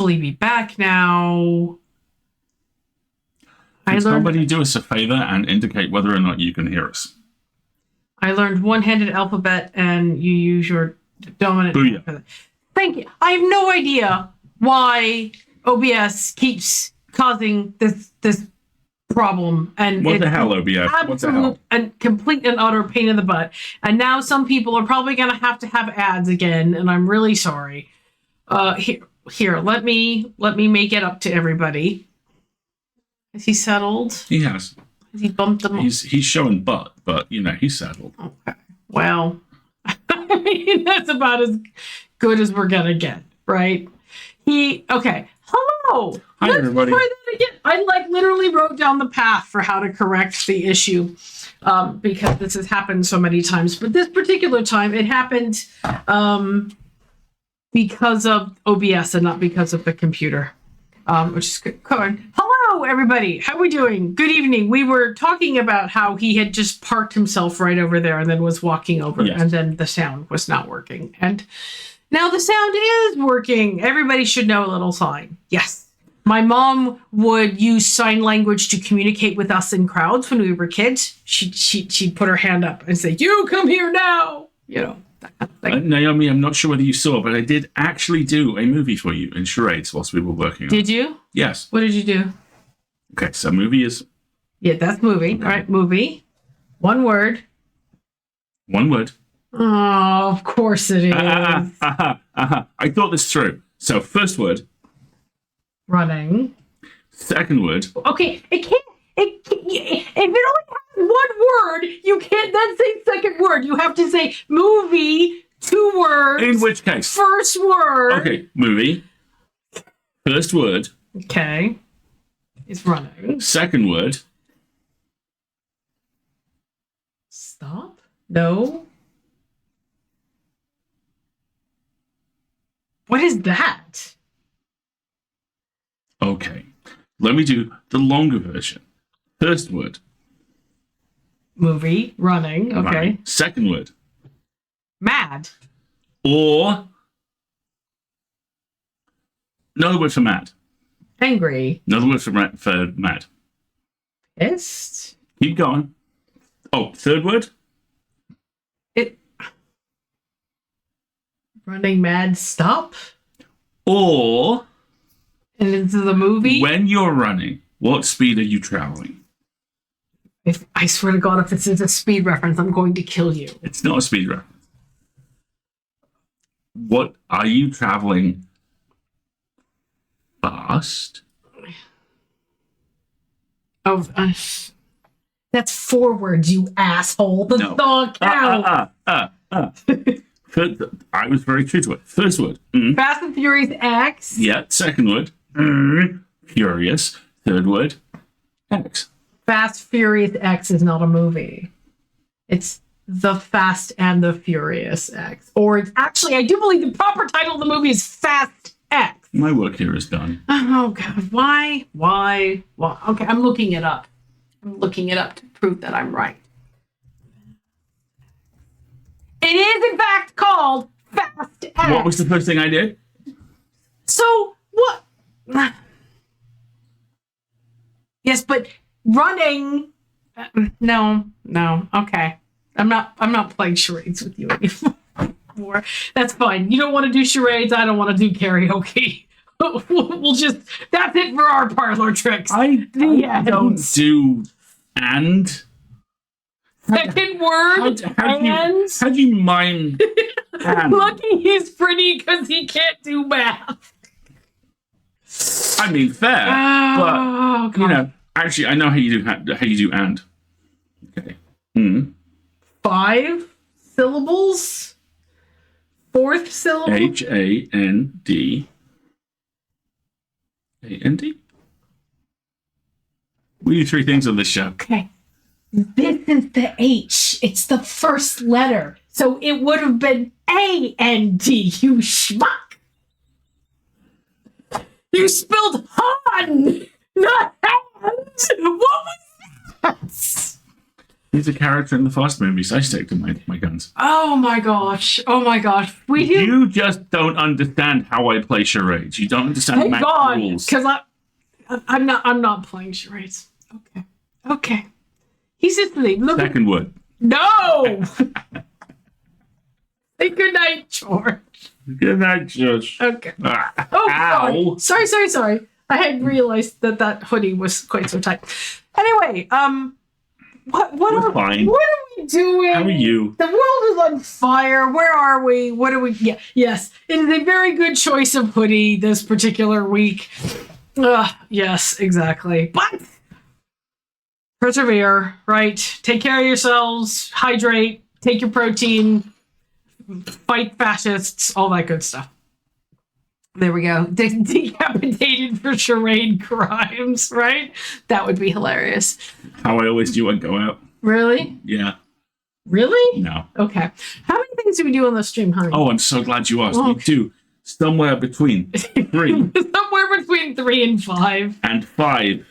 hopefully be back now. Can somebody do us a favor and indicate whether or not you can hear us? I learned one-handed alphabet, and you use your dominant. Booyah. Thank you. I have no idea why OBS keeps causing this problem. And what the hell, OBS? What the hell? And complete and utter pain in the butt. And now some people are probably going to have ads again, and I'm really sorry. Here, let me make it up to everybody. Is he settled? He has. Has he bumped them? He's showing butt, but he's settled. Okay. Well, I mean, that's about as good as we're gonna get, right? Okay. Hello. Hi, everybody. Try that again. I literally wrote down the path for how to correct the issue, because this has happened so many times. But this particular time, it happened because of OBS and not because of the computer, which is good. Hello, everybody. How are we doing? Good evening. We were talking about how he had just parked himself right over there and then was walking over, yes. And then the sound was not working. And now the sound is working. Everybody should know a little sign. Yes. My mom would use sign language to communicate with us in crowds when we were kids. She'd put her hand up and say, "You come here now." That kind of thing. Naomi, I'm not sure whether you saw, but I did actually do a movie for you in charades whilst we were working on it. Did you? Yes. What did you do? Okay, so movie is... Yeah, that's movie. All right, movie. One word. One word. Oh, of course it is. I thought this through. So, first word. Running. Second word. Okay, if it only has one word, you can't then say second word. You have to say movie, 2 words. In which case? First word. Okay, movie. First word. Okay. Is running. Second word. Stop? No. What is that? Okay. Let me do the longer version. First word. Movie. Running. Okay. Running. Second word. Mad. Or... another word for mad. Angry. Another word for mad. Pissed. Keep going. Oh, third word? Running mad. Stop. Or... and into the movie. when you're running, what speed are you traveling? I swear to God, if this is a speed reference, I'm going to kill you. It's not a speed reference. What are you traveling fast? Oh, that's 4 words, you asshole. The dog count. I was very true to it. First word. Fast and Furious X. Yeah. Second word. Furious. Third word. X. Fast Furious X is not a movie. It's The Fast and the Furious X. Or it's actually, I do believe the proper title of the movie is Fast X. My work here is done. Oh, God. Why? Okay, I'm looking it up. To prove that I'm right. It is, in fact, called Fast X. What was the first thing I did? So, what? Yes, but running... No. Okay. I'm not playing charades with you anymore. That's fine. You don't want to do charades. I don't want to do karaoke. We'll just... that's it for our parlor tricks. I don't do and... Second word, how do you mime and? Lucky he's pretty because he can't do math. I mean, fair, but actually, I know how you do and. Okay. 5 syllables. 4th syllable. HAND. AND. We do 3 things on this show. Okay. This is the H. It's the first letter. So it would have been AND, you schmuck. You spelled Han, not hands. What was that? He's a character in the Fast movies. I stick to my guns. Oh my gosh. Oh my gosh. We do. You just don't understand how I play charades. You don't understand Thank math God, rules. because I'm not playing charades. Okay. He's just look. Second word. No. Say good night, George. Good night, George. Okay. Ah. Oh, Ow. sorry. I hadn't realized that hoodie was quite so tight. Anyway, We're fine. what are we doing? How are you? The world is on fire. Where are we? What are we? Yeah, yes, it is a very good choice of hoodie this particular week. Yes, exactly. But persevere, right? Take care of yourselves. Hydrate. Take your protein. Fight fascists. All that good stuff. There we go. Decapitated for charade crimes, right? That would be hilarious. How I always do, I go out. Really? Yeah. Really? No. Okay. How many things do we do on the stream, honey? Oh, I'm so glad you asked. Oh. We do somewhere between 3 Somewhere between 3 and 5. and 5.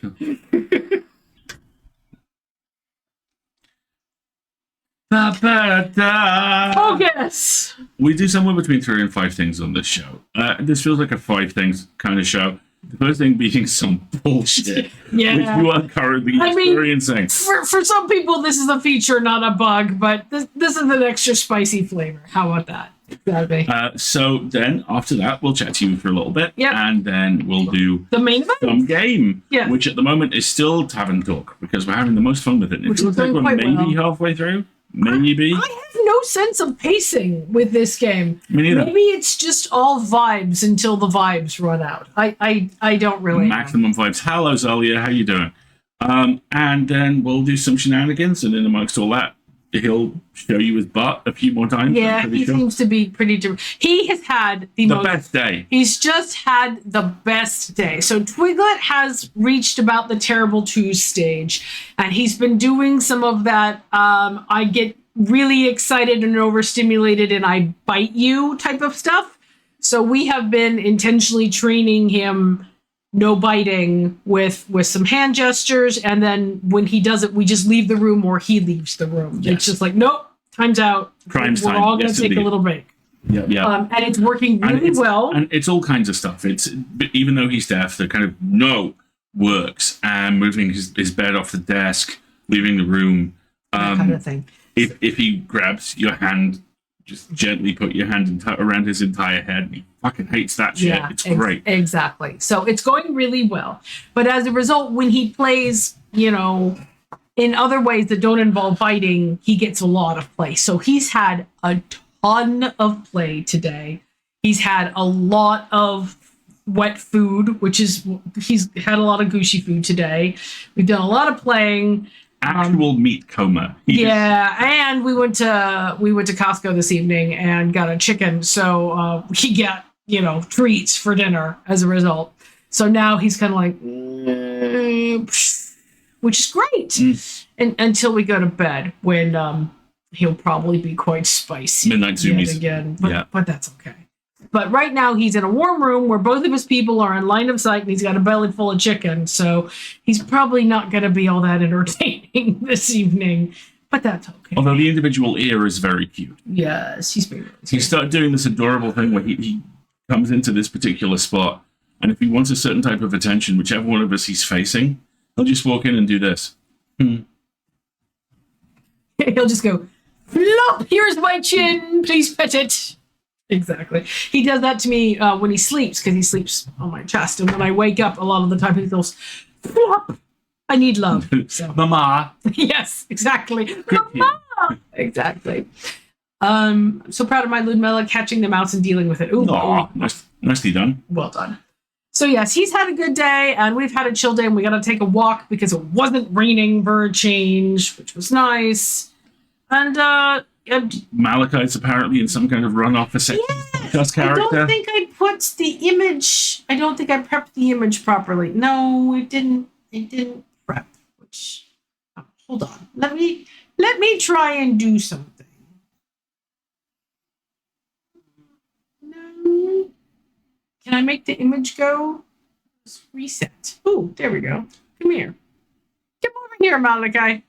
Oh, yes. We do somewhere between 3 and 5 things on this show. This feels like a 5 things kind of show. The first thing being some bullshit, Yeah. which you are currently experiencing. For some people, this is a feature, not a bug, but this is an extra spicy flavor. How about that? Exactly. So then, after that, we'll chat to you for a little bit, Yep. and then we'll do The main event? some game, Yeah. which at the moment is still Tavern Talk, because we're having the most fun with it. It Which looks is like going we're quite maybe well. halfway through. Maybe. I have no sense of pacing with this game. Me neither. Maybe it's just all vibes until the vibes run out. I don't really know. Maximum vibes. Hello, Zalia. How you doing? And then we'll do some shenanigans, and then amongst all that, he'll show you his butt a few more times. Yeah, I'm pretty he sure. seems to be pretty. He has had the most. best day. He's just had the best day. So Twiglet has reached about the terrible 2 stage, and he's been doing some of that. I get really excited and overstimulated, and I bite you type of stuff. So we have been intentionally training him no biting with some hand gestures, and then when he does it, we just leave the room or he leaves the room. Yes. It's just like, nope, time's out. Crime's We're time. all going to Yes, take indeed. a little break. Yeah. And it's working really well. And it's all kinds of stuff. It's even though he's deaf, the kind of no works, and moving his bed off the desk, leaving the room. That kind of thing. If he grabs your hand, just gently put your hand around his entire head, and he fucking hates that shit. Yeah, It's great. Exactly. So it's going really well. But as a result, when he plays, in other ways that don't involve biting, he gets a lot of play. So he's had a ton of play today. He's had a lot of wet food, he's had a lot of gushy food today. We've done a lot of playing. Actual meat coma. And we went to Costco this evening and got a chicken. So he got treats for dinner as a result. So now he's kind of like, which is great. And until we go to bed, when he'll probably be quite spicy Midnight zoomies again. But that's okay. But right now he's in a warm room where both of his people are in line of sight, and he's got a belly full of chicken. So he's probably not going to be all that entertaining this evening. But that's okay. Although the individual ear is very cute. Yes, he's very. He started doing this adorable thing where he comes into this particular spot, and if he wants a certain type of attention, whichever one of us he's facing, he'll just walk in and do this. He'll just go, flop, here's my chin, please pet it. Exactly. He does that to me when he sleeps, because he sleeps on my chest. And when I wake up, a lot of the time he goes, flop, I need love. So. Mama. Yes, exactly. Mama. Exactly. I'm so proud of my Ludmilla catching the mouse and dealing with it. Ooh, Nicely done. well done. So yes, he's had a good day, and we've had a chill day, and we got to take a walk because it wasn't raining for a change, which was nice. And Malachite's apparently in some kind of runoff for sex character. I don't think I put the image. I don't think I prepped the image properly. No, it didn't. It didn't prep. Which, hold on. Let me try and do something. No. Can I make the image go? Let's reset. Ooh, there we go. Come here. Come over here, Malachi.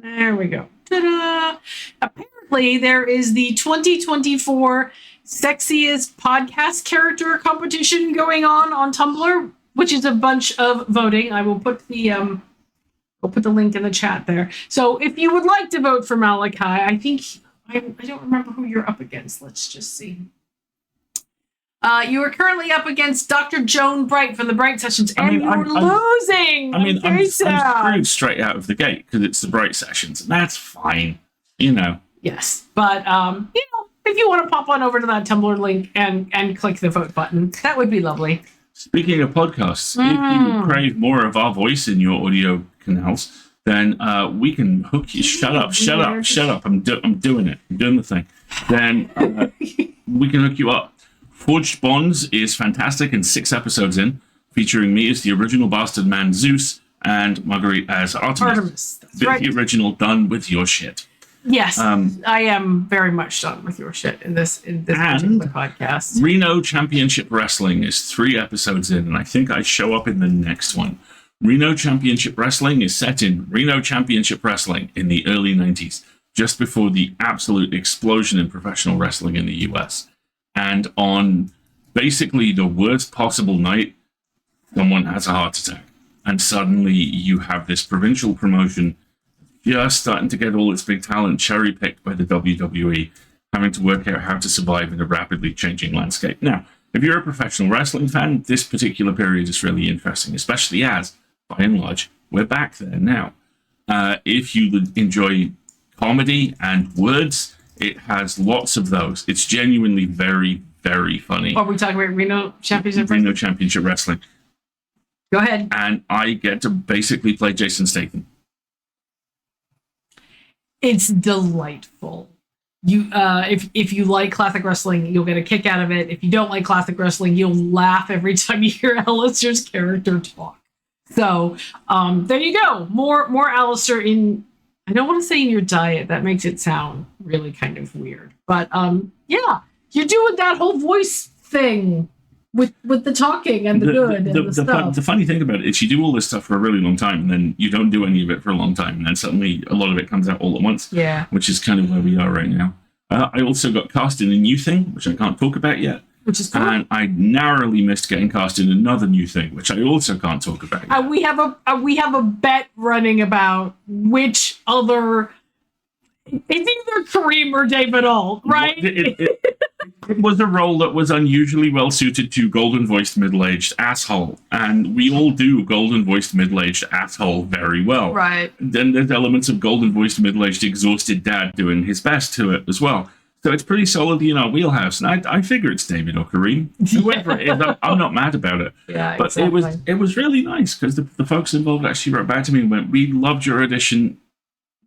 There we go. Ta-da! Apparently, there is the 2024 Sexiest Podcast Character competition going on Tumblr, which is a bunch of voting. I will put the link in the chat there. So if you would like to vote for Malachi, I think I don't remember who you're up against. Let's just see. You are currently up against Dr. Joan Bright from the Bright Sessions, and you're losing. I'm screwed straight out of the gate because it's the Bright Sessions, and that's fine, Yes, but if you want to pop on over to that Tumblr link and click the vote button, that would be lovely. Speaking of podcasts, if you crave more of our voice in your audio canals, then we can hook you. Shut up! I'm doing it. I'm doing the thing. Then we can hook you up. Forged Bonds is fantastic and 6 episodes in, featuring me as the original bastard man Zeus and Marguerite as Artemis. That's right. The original done with your shit. Yes, I am very much done with your shit in this particular podcast. Reno Championship Wrestling is 3 episodes in, and I think I show up in the next one. Reno Championship Wrestling is set in Reno Championship Wrestling in the early 90s, just before the absolute explosion in professional wrestling in the US. And on basically the worst possible night, someone has a heart attack. And suddenly you have this provincial promotion just starting to get all its big talent cherry-picked by the WWE, having to work out how to survive in a rapidly changing landscape. Now, if you're a professional wrestling fan, this particular period is really interesting, especially as, by and large, we're back there now. If you enjoy comedy and words, it has lots of those. It's genuinely very, very funny. Are we talking about Reno Championship Wrestling? Reno Championship Wrestling. Go ahead. And I get to basically play Jason Statham. It's delightful. You, if you like classic wrestling, you'll get a kick out of it. If you don't like classic wrestling, you'll laugh every time you hear Alistair's character talk. So there you go. More Alistair in. I don't want to say in your diet. That makes it sound really kind of weird. But yeah, you're doing that whole voice thing with the talking and the stuff. The funny thing about it is you do all this stuff for a really long time, and then you don't do any of it for a long time, and then suddenly a lot of it comes out all at once. Yeah. Which is kind of where we are right now. I also got cast in a new thing, which I can't talk about yet. Which is cool. And I narrowly missed getting cast in another new thing, which I also can't talk about yet. We have a bet running about which other. It's either Kareem or David Alt, right? It was a role that was unusually well suited to golden-voiced middle-aged asshole, and we all do golden-voiced middle-aged asshole very well. Right. Then there's elements of golden-voiced middle-aged exhausted dad doing his best to it as well. So it's pretty solidly in our wheelhouse, and I figure it's David or Kareem. Whoever it is, I'm not mad about it. Yeah, but exactly. it was really nice because the folks involved actually wrote back to me and went, "We loved your audition.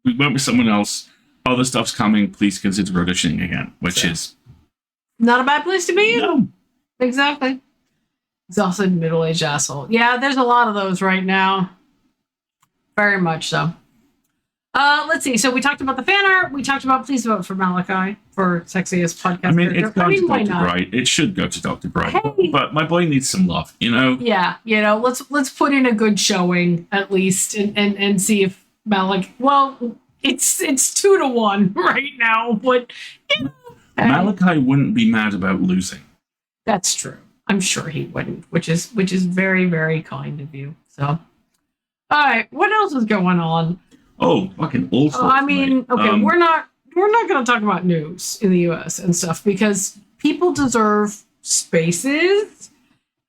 We went with someone else. Other stuff's coming. Please consider auditioning again," which is not a bad place to be in. No. Exactly. Exhausted middle-aged asshole. Yeah, there's a lot of those right now. Very much so. Let's see. So we talked about the fan art. We talked about please vote for Malachi for sexiest podcast. I mean, it's gone to why Dr. not? Bright. It should go to Dr. Bright. Hey. But my boy needs some love, Yeah, let's put in a good showing at least and see if Malachi. Well, it's 2-1 right now, but Malachi wouldn't be mad about losing. That's true. I'm sure he wouldn't, which is very, very kind of you. So, all right, what else is going on? Oh, fucking all sorts. I mean, okay, we're not going to talk about news in the U.S. and stuff because people deserve spaces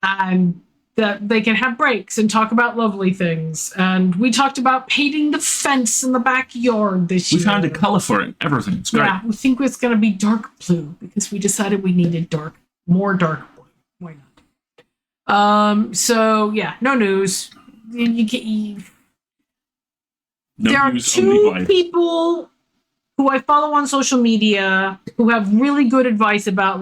and that they can have breaks and talk about lovely things. And we talked about painting the fence in the backyard this year. We found a color for it. Everything. It's great. Yeah, we think it's going to be dark blue because we decided we needed more dark blue. Why not? So yeah, no news. There are 2 people who I follow on social media who have really good advice about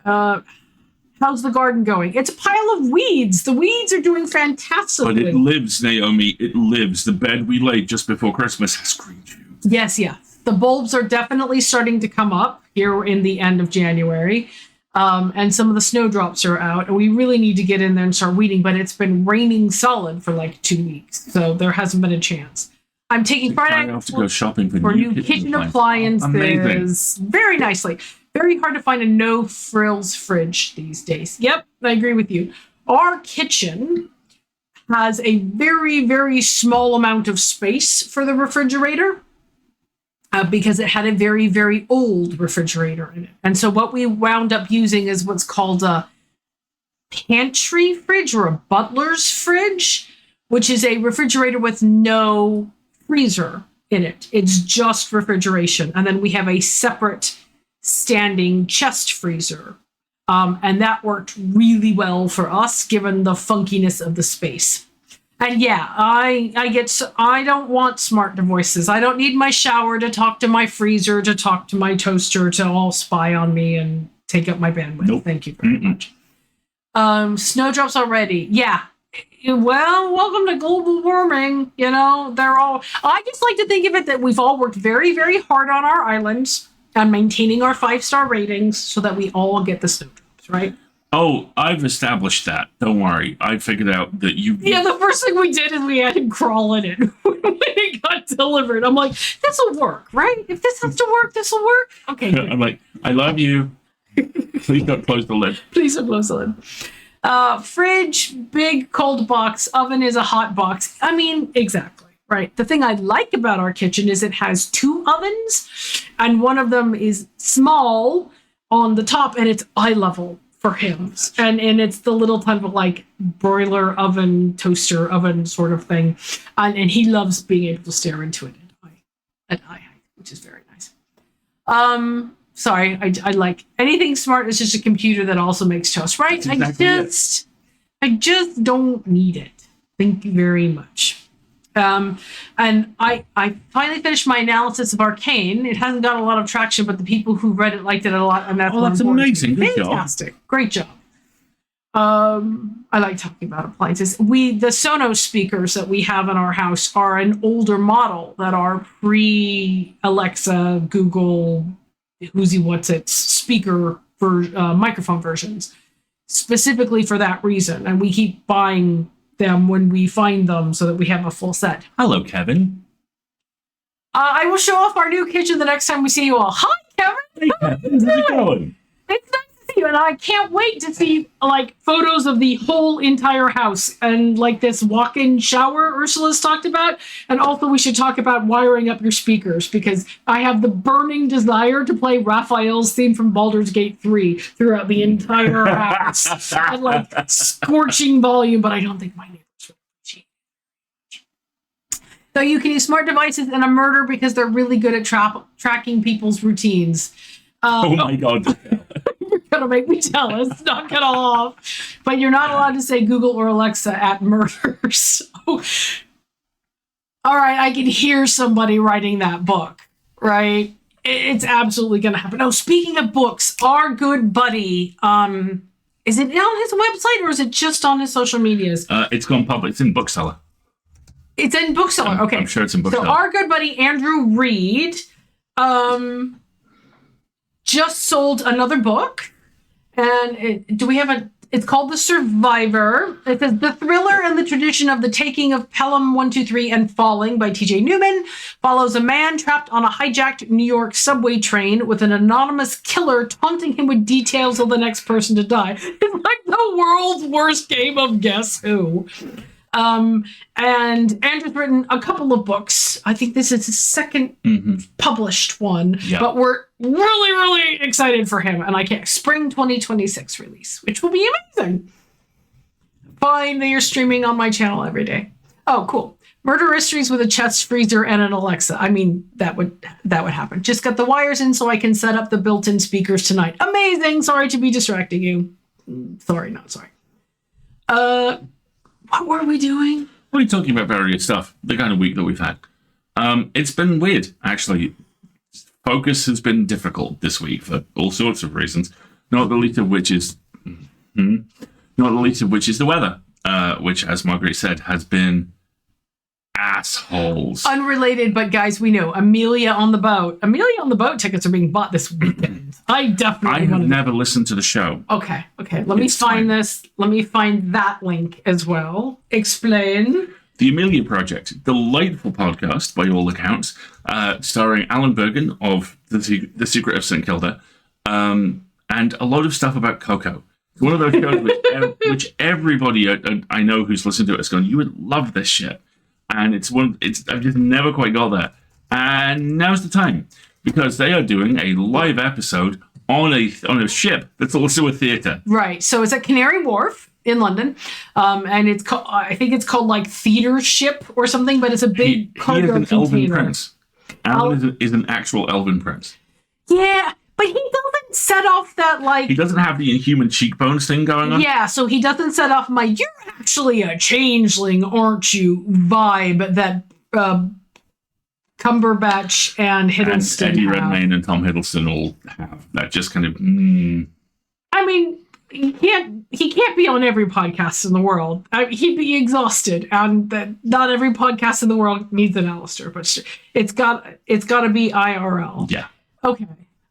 how's the garden going? It's a pile of weeds. The weeds are doing fantastically. But it lives, Naomi. It lives. The bed we laid just before Christmas has green shoots. Yes. The bulbs are definitely starting to come up here in the end of January. And some of the snowdrops are out. And we really need to get in there and start weeding. But it's been raining solid for 2 weeks. So there hasn't been a chance. I'm taking Friday I have to go shopping for new kitchen appliances. Amazing. Very nicely. Very hard to find a no frills fridge these days. Yep, I agree with you. Our kitchen has a very, very small amount of space for the refrigerator because it had a very, very old refrigerator in it. And so what we wound up using is what's called a pantry fridge or a butler's fridge, which is a refrigerator with no freezer in it. It's just refrigeration. And then we have a separate standing chest freezer. And that worked really well for us, given the funkiness of the space. And yeah, I don't want smart devices. I don't need my shower to talk to my freezer, to talk to my toaster, to all spy on me and take up my bandwidth. Nope. Thank you very much. Snowdrops already. Yeah. Well, welcome to global warming. You know, I just like to think of it that we've all worked very, very hard on our islands and maintaining our 5-star ratings so that we all get the snowdrops, right? Oh, I've established that. Don't worry. I figured out that you... Yeah, the first thing we did is we had him crawl in it when it got delivered. I'm like, this will work, right? If this has to work, this will work. Okay, good. I'm like, I love you. Please don't close the lid. Please don't close the lid. Fridge, big cold box. Oven is a hot box. I mean, exactly. Right. The thing I like about our kitchen is it has 2 ovens, and one of them is small on the top, and it's eye level for him. And it's the little type of like broiler oven, toaster oven sort of thing. And he loves being able to stare into it at eye height, which is very nice. Sorry, I like anything smart is just a computer that also makes toast, right? Exactly I just don't need it. Thank you very much. And I finally finished my analysis of Arcane. It hasn't got a lot of traction, but the people who read it liked it a lot, and that's amazing. Good Fantastic. Job. Great job. I like talking about appliances. The Sonos speakers that we have in our house are an older model that are pre-Alexa, Google, speaker for microphone versions, specifically for that reason. And we keep buying them when we find them so that we have a full set. Hello, Kevin. I will show off our new kitchen the next time we see you all. Hi, Kevin. Hey, Kevin. How's it going? It's nice to see you, and I can't wait to see like photos of the whole entire house and like this walk-in shower Ursula's talked about. And also we should talk about wiring up your speakers, because I have the burning desire to play Raphael's theme from Baldur's Gate 3 throughout the entire house at like scorching volume, but I don't think my neighbors will appreciate it. So you can use smart devices in a murder because they're really good at tracking people's routines. Oh my God. You're going to make me jealous. Knock it off. But you're not allowed to say Google or Alexa at murders. Oh. All right, I can hear somebody writing that book, right? It's absolutely going to happen. Oh, speaking of books, our good buddy, is it on his website or is it just on his social medias? It's gone public. It's in Bookseller. It's in Bookseller. Okay. I'm sure it's in Bookseller. So our good buddy, Andrew Reed, just sold another book. And it's called The Survivor. It says the thriller and the tradition of the taking of Pelham 123 and Falling by T.J. Newman follows a man trapped on a hijacked New York subway train with an anonymous killer taunting him with details of the next person to die. It's like the world's worst game of Guess Who. And Andrew's written a couple of books. I think this is his second published one, but we're really, really excited for him. And I can't, spring 2026 release, which will be amazing. Fine, they are streaming on my channel every day. Oh, cool. Murder mysteries with a chest freezer and an Alexa. I mean, that would happen. Just got the wires in so I can set up the built-in speakers tonight. Amazing. Sorry to be distracting you. Sorry, not sorry. What were we doing? We're talking about various stuff. The kind of week that we've had. It's been weird, actually. Focus has been difficult this week for all sorts of reasons. Not the least of which is the weather, which, as Margaret said, has been assholes. Unrelated, but guys, we know Amelia on the Boat. Amelia on the Boat tickets are being bought this weekend. I have never listened to the show. Okay. Let me find this. Let me find that link as well. Explain. The Amelia Project, delightful podcast by all accounts, starring Alan Bergen of The Secret of St. Kilda, and a lot of stuff about Coco. It's one of those shows which everybody I know who's listened to it has gone, you would love this shit. And I've just never quite got there. And now's the time, because they are doing a live episode on a ship that's also a theatre. Right. So it's at Canary Wharf in London, and it's called, I think it's called like Theater Ship or something, but it's a big cargo he is an elven container. prince. Alan is an actual elven prince. Yeah, but he doesn't set off that like... He doesn't have the inhuman cheekbones thing going on. Yeah, so he doesn't set off my "you're actually a changeling, aren't you" vibe that Cumberbatch and Hiddleston and Eddie have. Redmayne and Tom Hiddleston all have that just kind of... I mean, he can't be on every podcast in the world. He'd be exhausted, and that not every podcast in the world needs an Alistair, but it's got to be IRL. Yeah. Okay.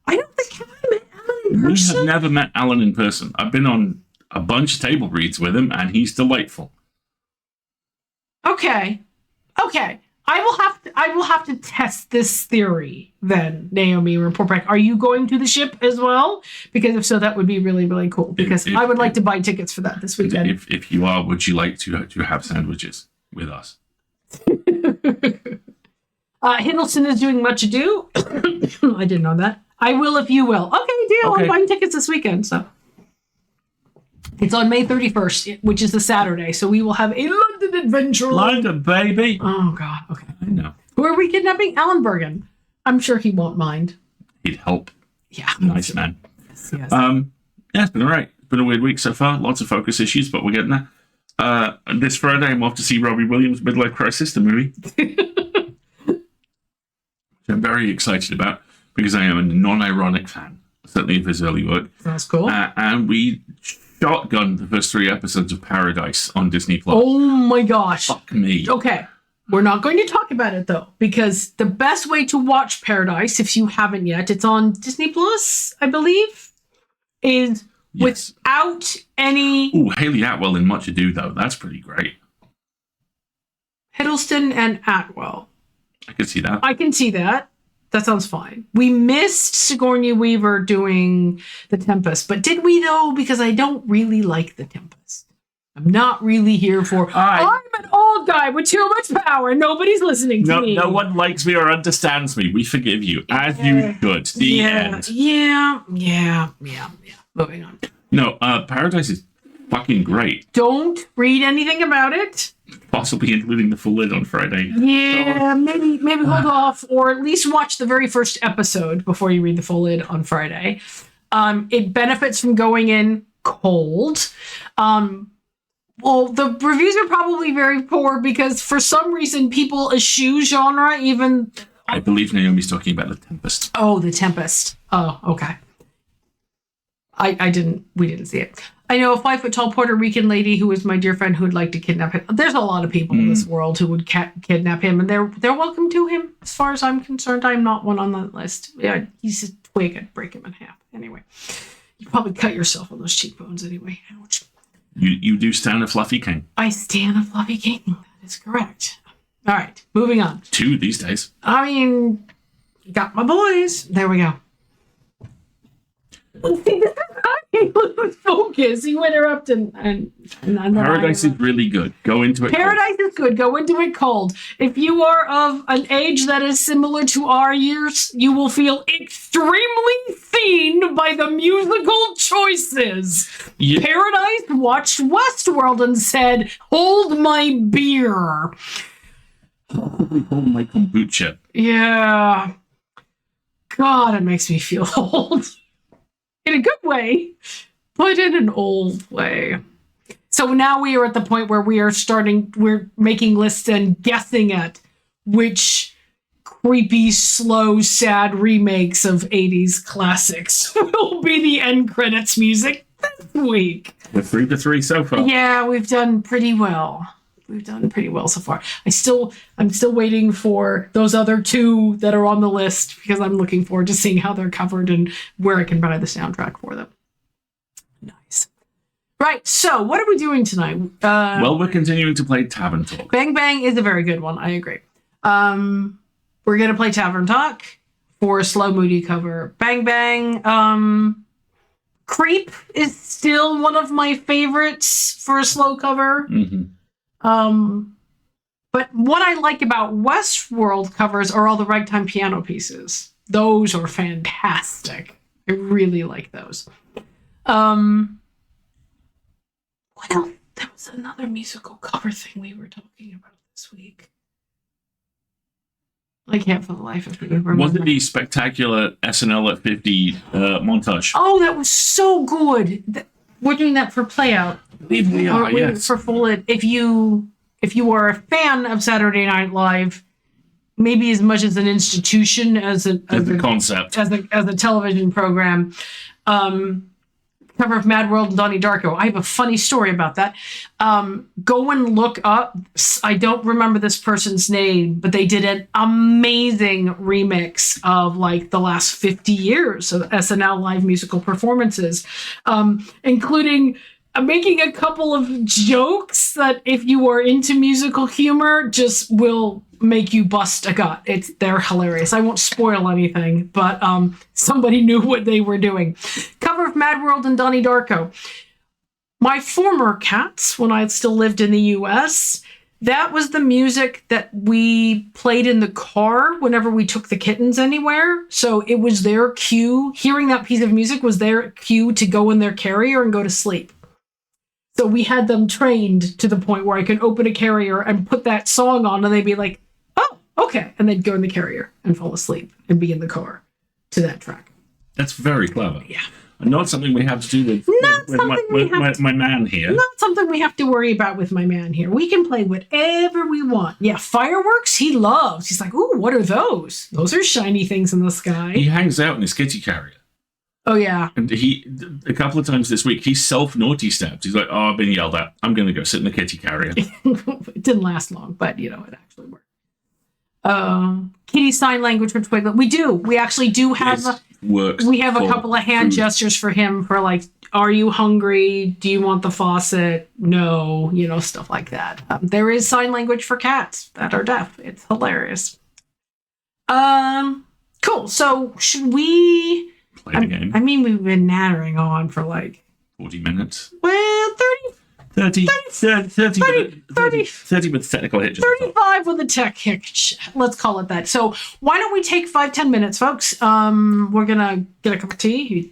I don't think I met Alan in We person. have never met Alan in person. I've been on a bunch of table reads with him, and he's delightful. Okay. I will have to test this theory then, Naomi. Report back. Are you going to the ship as well? Because if so, that would be really, really cool. Because I would like to buy tickets for that this weekend. If you are, would you like to have sandwiches with us? Hiddleston is doing Much Ado. I didn't know that. I will if you will. Okay, deal. Okay. I'm buying tickets this weekend. So it's on May 31st, which is the Saturday. So we will have a London adventure. London, baby. Oh, God. Okay. I know. Who are we kidnapping? Alan Bergen. I'm sure he won't mind. He'd help. Yeah. Nice man. Yes. Yeah, it's been all right. It's been a weird week so far. Lots of focus issues, but we're getting there. This Friday, I'm off to see Robbie Williams' Midlife Crisis, the movie. Which I'm very excited about because I am a non-ironic fan, certainly of his early work. That's cool. And we shotgunned the first 3 episodes of Paradise on Disney+. Oh my gosh. Fuck me. Okay. We're not going to talk about it though, because the best way to watch Paradise, if you haven't yet, it's on Disney Plus, I believe, is Yes. without any Ooh, Haley Atwell in Much Ado, though. That's pretty great. Hiddleston and Atwell. I could see that. I can see that. That sounds fine. We missed Sigourney Weaver doing The Tempest, but did we though? Because I don't really like The Tempest. I'm not really here for, I'm an old guy with too much power. Nobody's listening to me. No one likes me or understands me. We forgive you, as you should. The end. Yeah. Moving on. No, Paradise is fucking great. Don't read anything about it. Possibly including the full lid on Friday. Yeah, maybe hold off, or at least watch the very first episode before you read the full lid on Friday. It benefits from going in cold. Well, the reviews are probably very poor because for some reason people eschew genre even... I believe Naomi's talking about The Tempest. Oh, The Tempest. Oh, okay. We didn't see it. I know a 5-foot-tall Puerto Rican lady who is my dear friend who would like to kidnap him. There's a lot of people in this world who would kidnap him, and they're welcome to him. As far as I'm concerned, I'm not one on that list. Yeah, he's a twig. I'd break him in half. Anyway, you probably cut yourself on those cheekbones anyway. Ouch. You do stand a fluffy king. I stand a fluffy king. That is correct. All right, moving on. 2 these days. I mean, got my boys. There we go. See, this is how he lose focus. He would interrupt and Paradise is really good. Go into it. Paradise is good. Go into it cold. If you are of an age that is similar to our years, you will feel extremely seen by the musical choices. Yeah. Paradise watched Westworld and said, "Hold my beer." Hold my kombucha. Yeah. God, it makes me feel old. In a good way, but in an old way. So now we are at the point where we're making lists and guessing at which creepy, slow, sad remakes of 80s classics will be the end credits music this week. We're 3 for 3 so far. Yeah, we've done pretty well. We've done pretty well so far. I'm still waiting for those other 2 that are on the list because I'm looking forward to seeing how they're covered and where I can buy the soundtrack for them. Nice. Right. So, what are we doing tonight? Well, we're continuing to play Tavern Talk. Bang Bang is a very good one. I agree. We're going to play Tavern Talk for a slow, moody cover. Bang Bang. Creep is still one of my favorites for a slow cover. Mm-hmm. But what I like about Westworld covers are all the ragtime piano pieces. Those are fantastic. I really like those. What else? There was another musical cover thing we were talking about this week. I can't for the life of me remember. Was it the spectacular SNL at 50 montage? Oh, that was so good. We're doing that for Playout. We are, yes. For Full It. If you are a fan of Saturday Night Live, maybe as much as an institution as a concept, as a television program, cover of Mad World and Donnie Darko. I have a funny story about that. Go and look up. I don't remember this person's name, but they did an amazing remix of like the last 50 years of SNL live musical performances, including making a couple of jokes that, if you are into musical humor, just will make you bust a gut. They're hilarious. I won't spoil anything, but somebody knew what they were doing. Cover of Mad World and Donnie Darko. My former cats, when I still lived in the US, that was the music that we played in the car whenever we took the kittens anywhere. So it was their cue. Hearing that piece of music was their cue to go in their carrier and go to sleep. So we had them trained to the point where I could open a carrier and put that song on, and they'd be like, oh, okay. And they'd go in the carrier and fall asleep and be in the car to that track. That's very clever. Yeah. Not something we have to do with my man here. Not something we have to worry about with my man here. We can play whatever we want. Yeah, fireworks he loves. He's like, ooh, what are those? Those are shiny things in the sky. He hangs out in his kitty carrier. Oh, yeah. And a couple of times this week, he self-naughty stepped. He's like, oh, I've been yelled at. I'm going to go sit in the kitty carrier. It didn't last long, but, it actually worked. Kitty sign language for Twiglet. We do. We actually do have... We have a couple of hand gestures for him for, like, are you hungry? Do you want the faucet? No. Stuff like that. There is sign language for cats that are deaf. It's hilarious. Cool. So, should we... Play the game. I mean, we've been nattering on for like 40 minutes. Well, 30 with technical hitches. 35 with a tech hitch. Let's call it that. So why don't we take 5-10 minutes, folks? We're gonna get a cup of tea.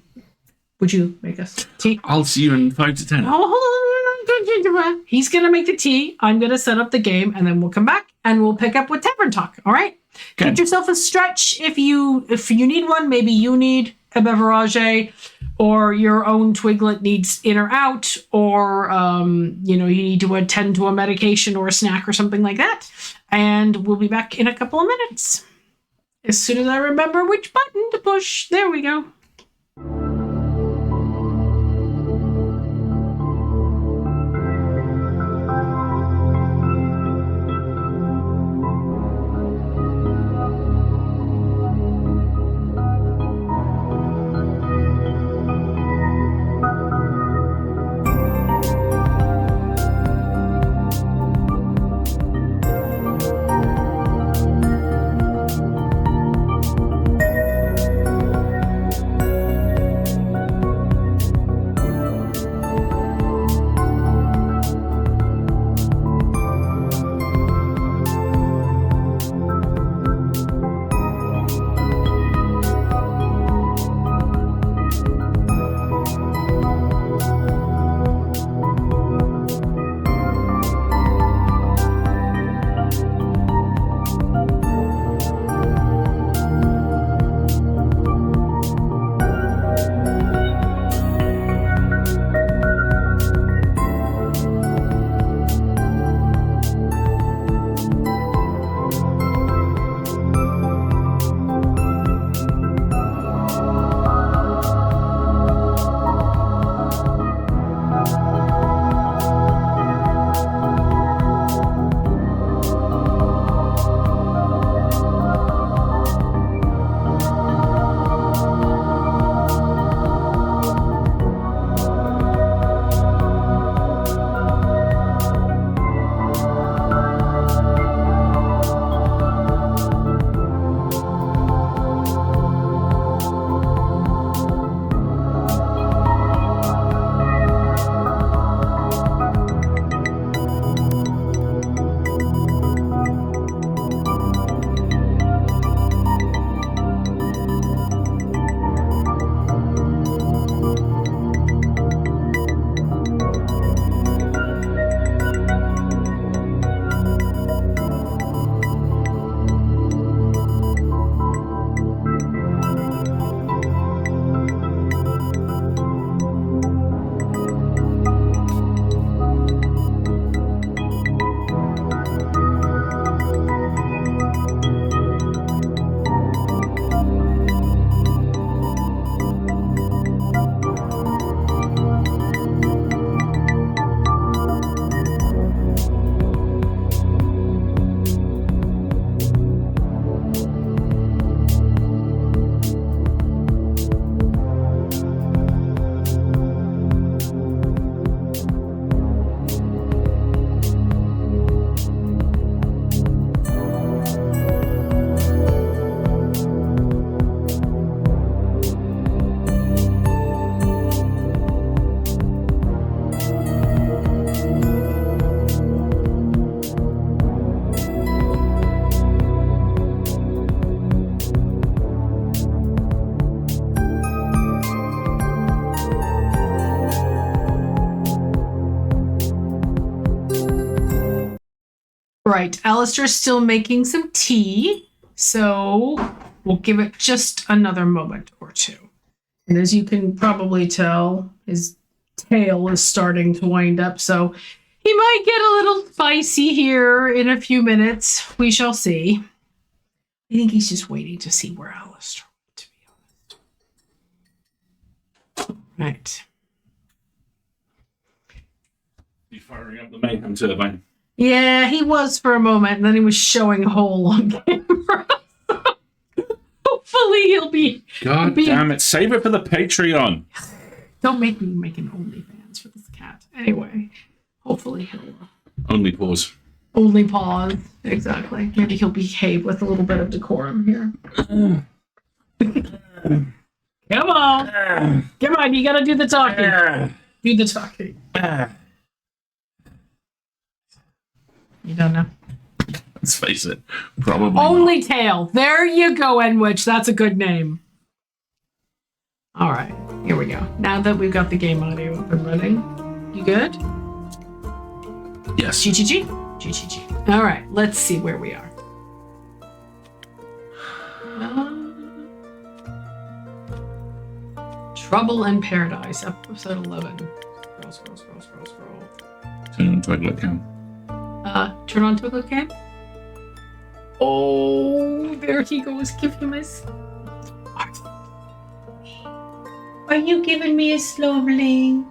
Would you make us tea? I'll see you in 5 to 10. Oh, hold on. He's gonna make the tea. I'm gonna set up the game, and then we'll come back and we'll pick up with Tavern Talk. All right. Okay. Get yourself a stretch if you need one. Maybe you need a beverage, or your own Twiglet needs in or out, or you need to attend to a medication or a snack or something like that. And we'll be back in a couple of minutes. As soon as I remember which button to push. There we go. Right. Alistair's still making some tea, so we'll give it just another moment or two. And as you can probably tell, his tail is starting to wind up, so he might get a little spicy here in a few minutes. We shall see. I think he's just waiting to see where Alistair went, to be honest. Right. You firing up the mayhem turbine? Yeah, he was for a moment, and then he was showing a hole on camera. Hopefully he'll be... God damn it. Save it for the Patreon. Don't make me make an OnlyFans for this cat. Anyway, hopefully he'll... Only pause. Only pause. Exactly. Maybe he'll behave with a little bit of decorum here. Come on. Come on, you gotta do the talking. Do the talking. You don't know? Let's face it. Probably Only not. Tail. There you go, Enwich. That's a good name. All right. Here we go. Now that we've got the game audio up and running. You good? Yes. GGG? GGG. All right. Let's see where we are. Trouble in Paradise, episode 11. Scroll. Turn on Twilight Cam. Turn on Twilight Cam. Oh, there he goes. Give him his... Are you giving me a slow blink?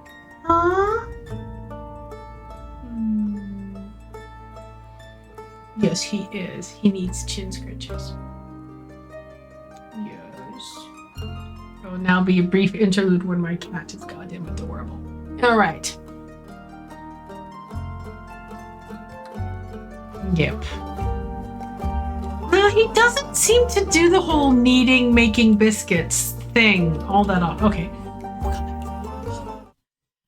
Huh? Yes, he is. He needs chin scratches. Yes. There will now be a brief interlude when my cat is goddamn adorable. All right. Yep. He doesn't seem to do the whole kneading, making biscuits thing all that off. Okay.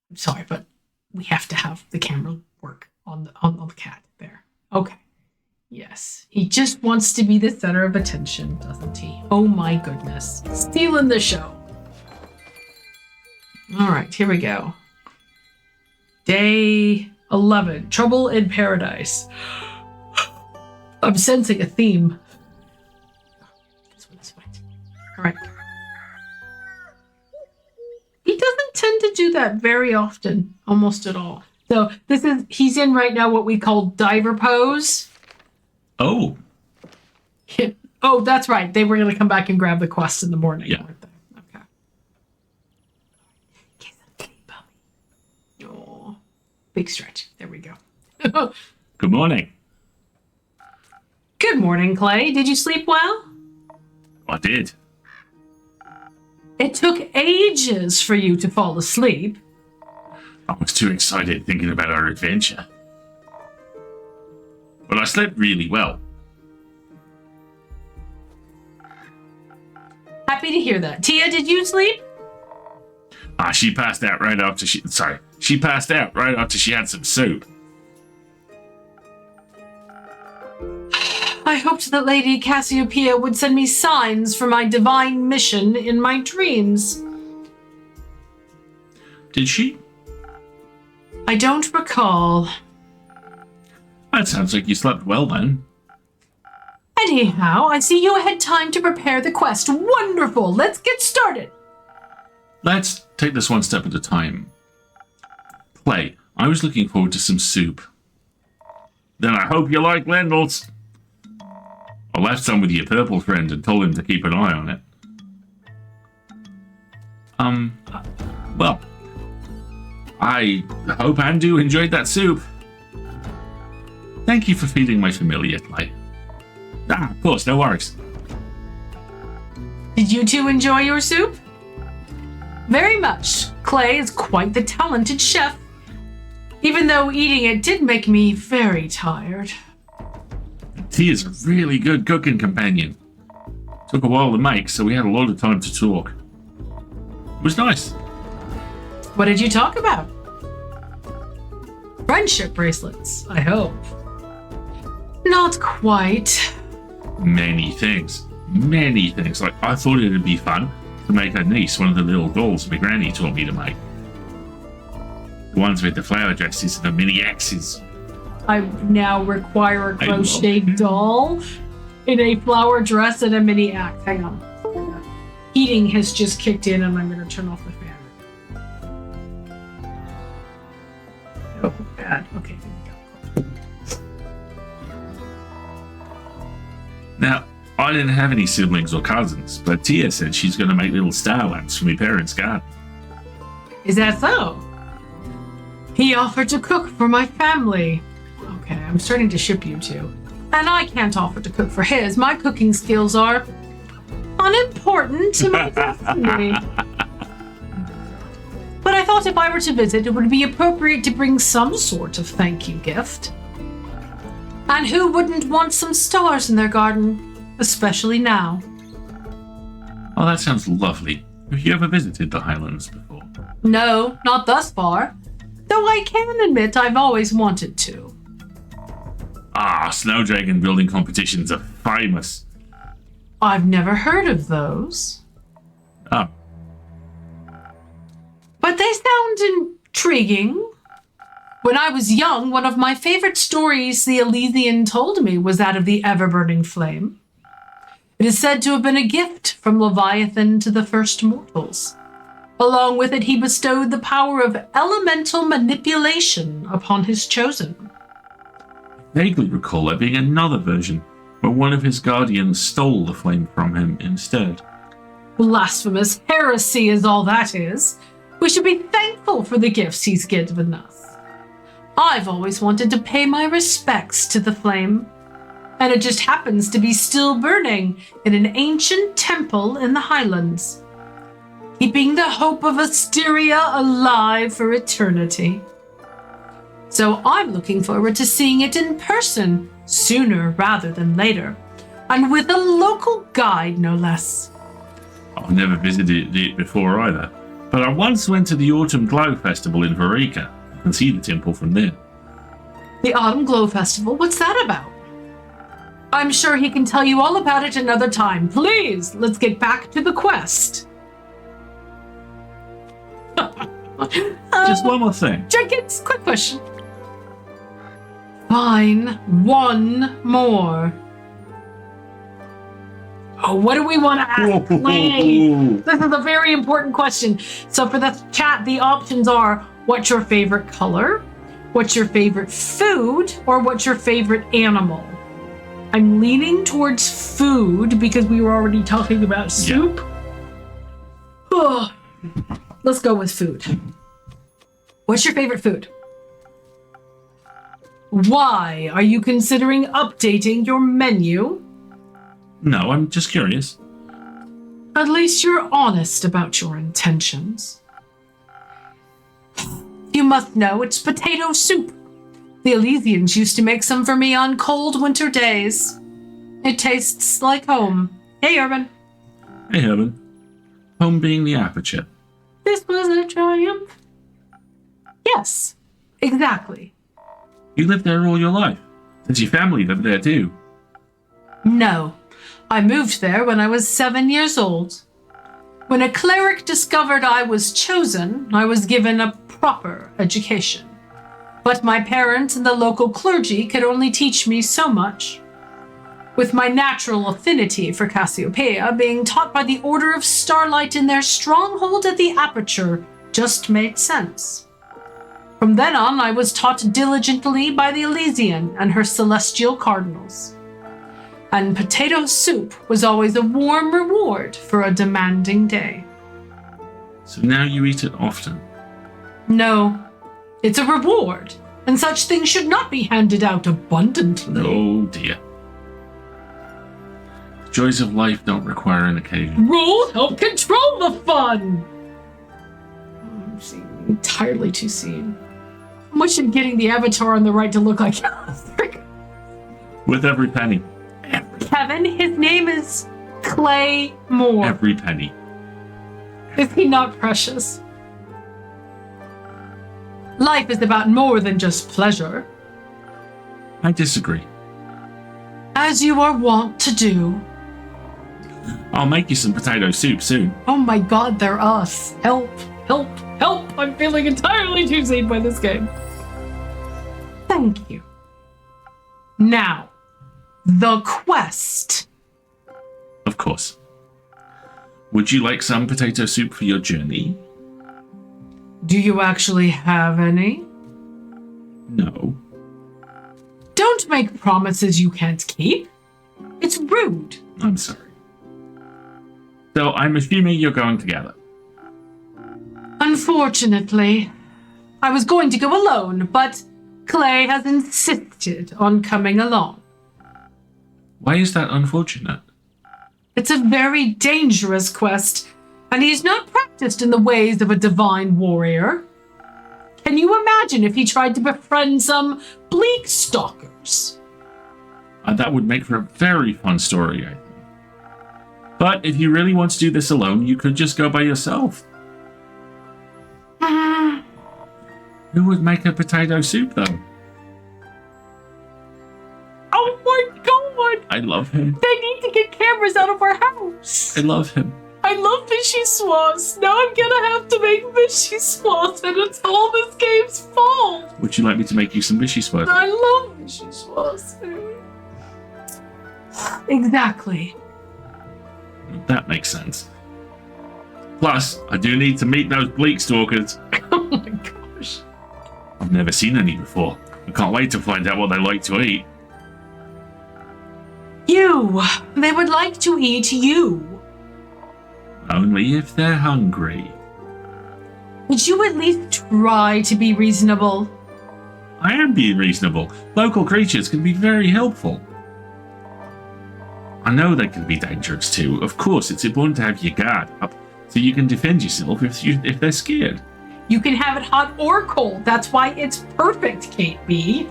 I'm sorry, but we have to have the camera work on the cat there. Okay. Yes. He just wants to be the center of attention, doesn't he? Oh my goodness. Stealing the show. All right, here we go. Day 11. Trouble in Paradise. I'm sensing a theme. This way. All right. He doesn't tend to do that very often, almost at all. So he's in right now what we call diver pose. Oh. Oh, that's right. They were going to come back and grab the quest in the morning. Yeah. Weren't they? Okay. Kiss and sleep, puppy. Oh, big stretch. There we go. Good morning. Good morning, Clay. Did you sleep well? I did. It took ages for you to fall asleep. I was too excited thinking about our adventure. But I slept really well. Happy to hear that. Tia, did you sleep? She passed out right after she passed out right after she had some soup. I hoped that Lady Cassiopeia would send me signs for my divine mission in my dreams. Did she? I don't recall. That sounds like you slept well then. Anyhow, I see you had time to prepare the quest. Wonderful! Let's get started! Let's take this one step at a time. Clay, I was looking forward to some soup. Then I hope you like lentils. I left some with your purple friend and told him to keep an eye on it. Well, I hope Andu enjoyed that soup. Thank you for feeding my familiar, Clay. Of course, no worries. Did you two enjoy your soup? Very much. Clay is quite the talented chef. Even though eating it did make me very tired. Tea is a really good cooking companion. Took a while to make, so we had a lot of time to talk. It was nice. What did you talk about? Friendship bracelets, I hope. Not quite. Many things. Like, I thought it'd be fun to make her niece one of the little dolls my granny taught me to make. The ones with the flower dresses and the mini axes. I now require a I love crocheted it. doll in a flower dress and a mini axe. Hang on. Heating has just kicked in and I'm going to turn off the fan. Oh, bad. Okay, here we go. Now, I didn't have any siblings or cousins, but Tia said she's going to make little star lamps for my parents' garden. Is that so? He offered to cook for my family. Okay, I'm starting to ship you two. And I can't offer to cook for his. My cooking skills are unimportant to my destiny. But I thought if I were to visit, it would be appropriate to bring some sort of thank you gift. And who wouldn't want some stars in their garden, especially now? Oh, that sounds lovely. Have you ever visited the Highlands before? No, not thus far. Though I can admit I've always wanted to. Ah, snow dragon building competitions are famous. I've never heard of those. Oh, But they sound intriguing. When I was young, one of my favorite stories the Elysian told me was that of the ever-burning flame. It is said to have been a gift from Leviathan to the first mortals. Along with it, he bestowed the power of elemental manipulation upon his chosen. I vaguely recall there being another version where one of his guardians stole the flame from him instead. Blasphemous heresy is all that is. We should be thankful for the gifts he's given us. I've always wanted to pay my respects to the flame, and it just happens to be still burning in an ancient temple in the Highlands, keeping the hope of Asteria alive for eternity. So I'm looking forward to seeing it in person sooner rather than later, and with a local guide, no less. I've never visited it before either, but I once went to the Autumn Glow Festival in Varika. You can see the temple from there. The Autumn Glow Festival? What's that about? I'm sure he can tell you all about it another time. Please, let's get back to the quest. Just one more thing. Jenkins, quick question. Fine, one more. Oh, what do we want to ask Clay? This is a very important question. So for the chat, the options are, what's your favorite color? What's your favorite food? Or what's your favorite animal? I'm leaning towards food because we were already talking about soup. Yeah. Let's go with food. What's your favorite food? Why are you considering updating your menu? No, I'm just curious. At least you're honest about your intentions. You must know it's potato soup. The Elysians used to make some for me on cold winter days. It tastes like home. Hey, Urban. Hey, Herman. Home being the aperture. This was a triumph. Yes, exactly. You lived there all your life. Does your family live there too? No, I moved there when I was 7 years old. When a cleric discovered I was chosen, I was given a proper education. But my parents and the local clergy could only teach me so much. With my natural affinity for Cassiopeia, being taught by the Order of Starlight in their stronghold at the Aperture just made sense. From then on, I was taught diligently by the Elysian and her celestial cardinals. And potato soup was always a warm reward for a demanding day. So now you eat it often? No, it's a reward, and such things should not be handed out abundantly. Oh dear. Joys of life don't require an occasion. Rules help control the fun! I'm seeing entirely too soon. How much in getting the avatar on the right to look like With every penny. Kevin, his name is Clay Moore. Every penny. Is he not precious? Life is about more than just pleasure. I disagree. As you are wont to do. I'll make you some potato soup soon. Oh my god, they're us. Help, help, help. I'm feeling entirely too seen by this game. Thank you. Now, the quest. Of course. Would you like some potato soup for your journey? Do you actually have any? No. Don't make promises you can't keep. It's rude. I'm sorry. So I'm assuming you're going together. Unfortunately, I was going to go alone, but Clay has insisted on coming along. Why is that unfortunate? It's a very dangerous quest, and he's not practiced in the ways of a divine warrior. Can you imagine if he tried to befriend some bleak stalkers? That would make for a very fun story, I think. But if you really want to do this alone, you could just go by yourself. Who would make a potato soup, though? Oh my god! I love him. They need to get cameras out of our house. I love him. I love vichyssoise. Now I'm gonna have to make vichyssoise, and it's all this game's fault. Would you like me to make you some vichyssoise? I love vichyssoise. Exactly. That makes sense. Plus, I do need to meet those bleak stalkers. Oh my gosh. I've never seen any before. I can't wait to find out what they like to eat. You. They would like to eat you. Only if they're hungry. Would you at least try to be reasonable? I am being reasonable. Local creatures can be very helpful. I know they can be dangerous too. Of course, it's important to have your guard up so you can defend yourself if they're scared. You can have it hot or cold. That's why it's perfect, Kate B.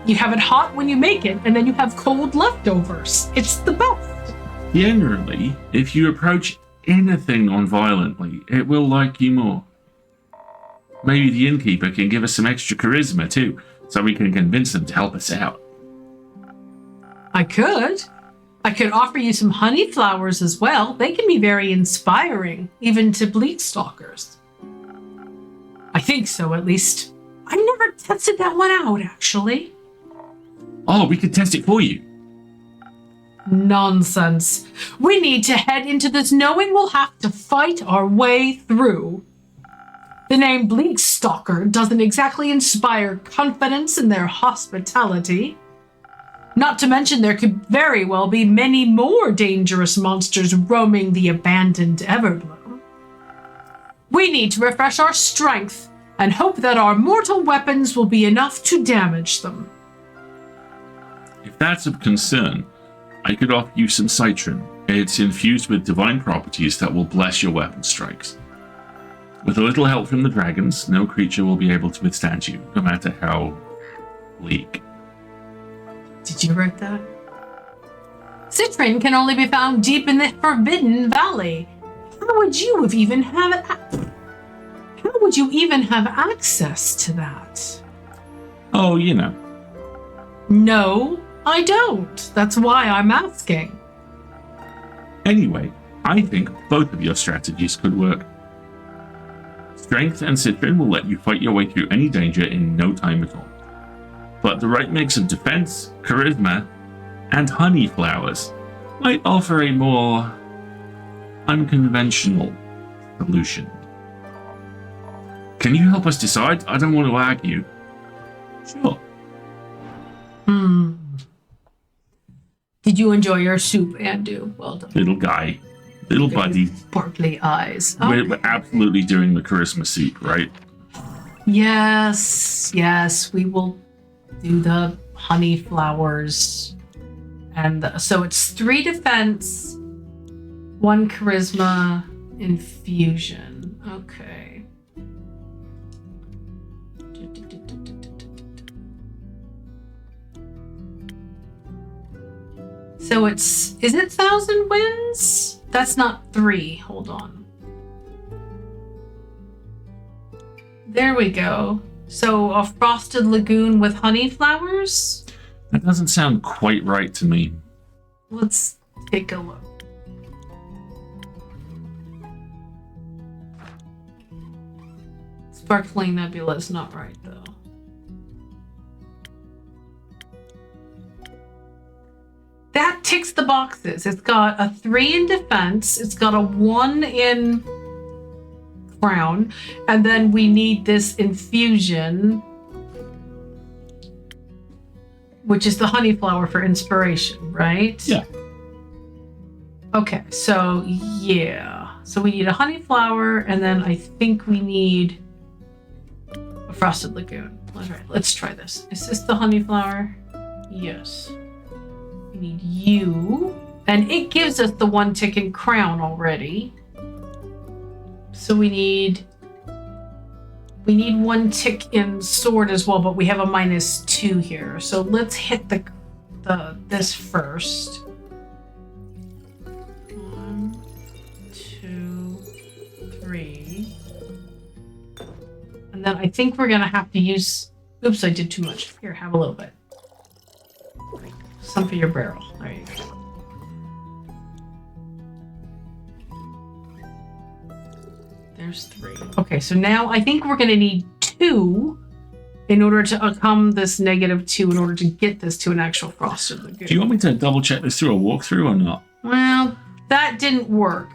You have it hot when you make it, and then you have cold leftovers. It's the best. Generally, if you approach anything non-violently, it will like you more. Maybe the innkeeper can give us some extra charisma too, so we can convince them to help us out. I could offer you some honey flowers as well. They can be very inspiring, even to bleak stalkers. I think so, at least. I never tested that one out, actually. Oh, we could test it for you. Nonsense. We need to head into this knowing we'll have to fight our way through. The name Bleak Stalker doesn't exactly inspire confidence in their hospitality. Not to mention there could very well be many more dangerous monsters roaming the abandoned Everbloom. We need to refresh our strength and hope that our mortal weapons will be enough to damage them. If that's of concern, I could offer you some citron. It's infused with divine properties that will bless your weapon strikes. With a little help from the dragons, no creature will be able to withstand you, no matter how bleak. Did you write that? Citron can only be found deep in the Forbidden Valley. How would you even have access to that? Oh, you know. No, I don't. That's why I'm asking. Anyway, I think both of your strategies could work. Strength and citron will let you fight your way through any danger in no time at all. But the right mix of defense, charisma, and honey flowers might offer a more unconventional solution. Can you help us decide? I don't want to argue. Sure. Did you enjoy your soup, Andu? Well done. Little guy. Little buddy. Sparkly eyes. We're absolutely doing the charisma soup, right? Yes, we will do the honey flowers. And so it's 3 defense, 1 charisma, infusion. Okay. So is it 1,000 wins? That's not 3. Hold on. There we go. So a frosted lagoon with honey flowers? That doesn't sound quite right to me. Let's take a look. Sparkling nebula is not right, though. ticks the boxes. It's got a 3 in defense. It's got a 1 in crown. And then we need this infusion, which is the honey flower for inspiration, right? Yeah. Okay, so yeah. So we need a honey flower, and then I think we need a frosted lagoon. All right, let's try this. Is this the honey flower? Yes. We need you. And it gives us the 1 tick in crown already. So we need 1 tick in sword as well, but we have a -2 here. So let's hit this first. 1, 2, 3. And then I think we're gonna have to use, oops, I did too much. Here, have a little bit. Some for your barrel. There you go. There's 3. Okay, so now I think we're gonna need 2 in order to overcome this -2 in order to get this to an actual frosted lagoon. Do you want me to double check this through a walkthrough or not? Well, that didn't work.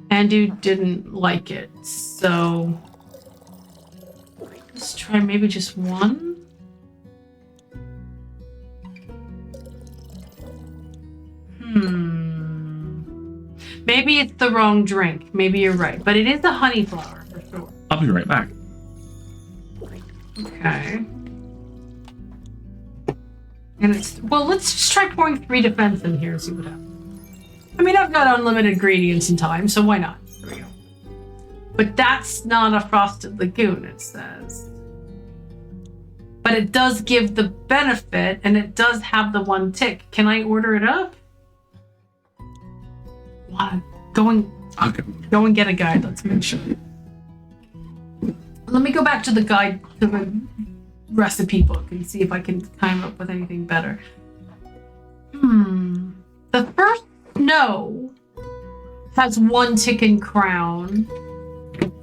Andu didn't like it, so let's try maybe just 1. Maybe it's the wrong drink. Maybe you're right, but it is a honey flower for sure. I'll be right back. Okay. And it's, well, let's just try pouring 3 defense in here and see what happens. I mean, I've got unlimited ingredients and time, so why not? There we go. But that's not a frosted lagoon, it says. But it does give the benefit, and it does have the 1 tick. Can I order it up? Go and get a guide. Let's make sure. Let me go back to the guide, to the recipe book, and see if I can come up with anything better. The first snow has 1 tick in crown,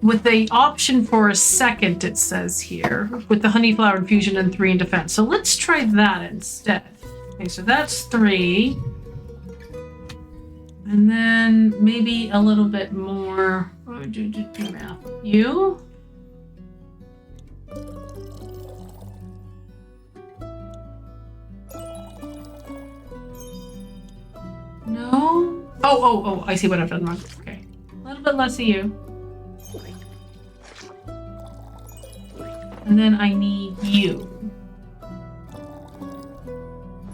with the option for a second, it says here, with the honey flower infusion and 3 in defense. So let's try that instead. Okay, so that's 3. And then maybe a little bit more. Do math. You? No? Oh, I see what I've done wrong. Okay. A little bit less of you. And then I need you.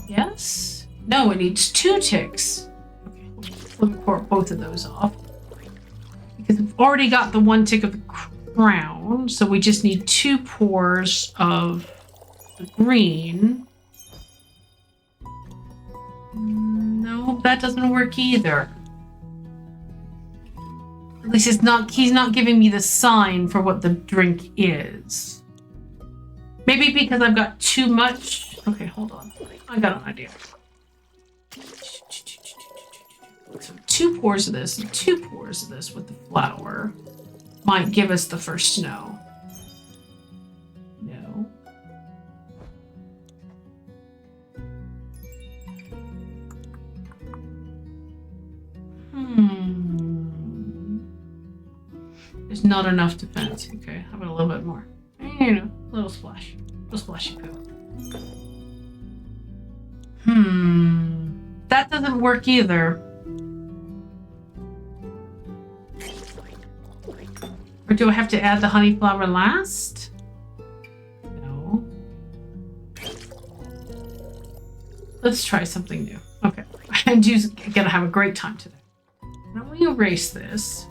Yes? No, it needs 2 ticks. We'll pour both of those off. Because we've already got the 1 tick of the crown, so we just need 2 pours of the green. No, that doesn't work either. At least he's not giving me the sign for what the drink is. Maybe because I've got too much. Okay, hold on. I got an idea. So 2 pours of this and 2 pours of this with the flour might give us the first snow. No. There's not enough defense. Okay, how about a little bit more? You know, a little splash. A little splashy poo. That doesn't work either. Or do I have to add the honey flower last? No. Let's try something new. Okay. I'm just gonna have a great time today. Now we erase this.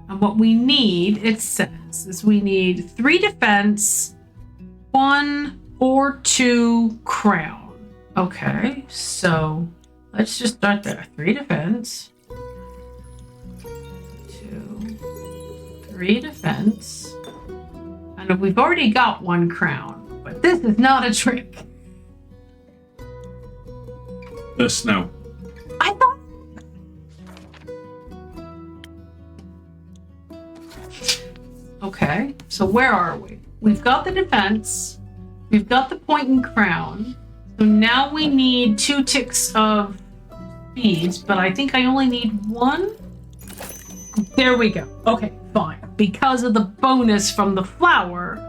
And what we need, it says, is we need 3 defense, 1 or 2 crown. Okay, so let's just start there. 3 defense. 3 defense. And we've already got 1 crown, but this is not a trick. The snow. I thought. Okay, so where are we? We've got the defense. We've got the point and crown. So now we need 2 ticks of beads, but I think I only need 1. There we go. Okay, fine. Because of the bonus from the flower,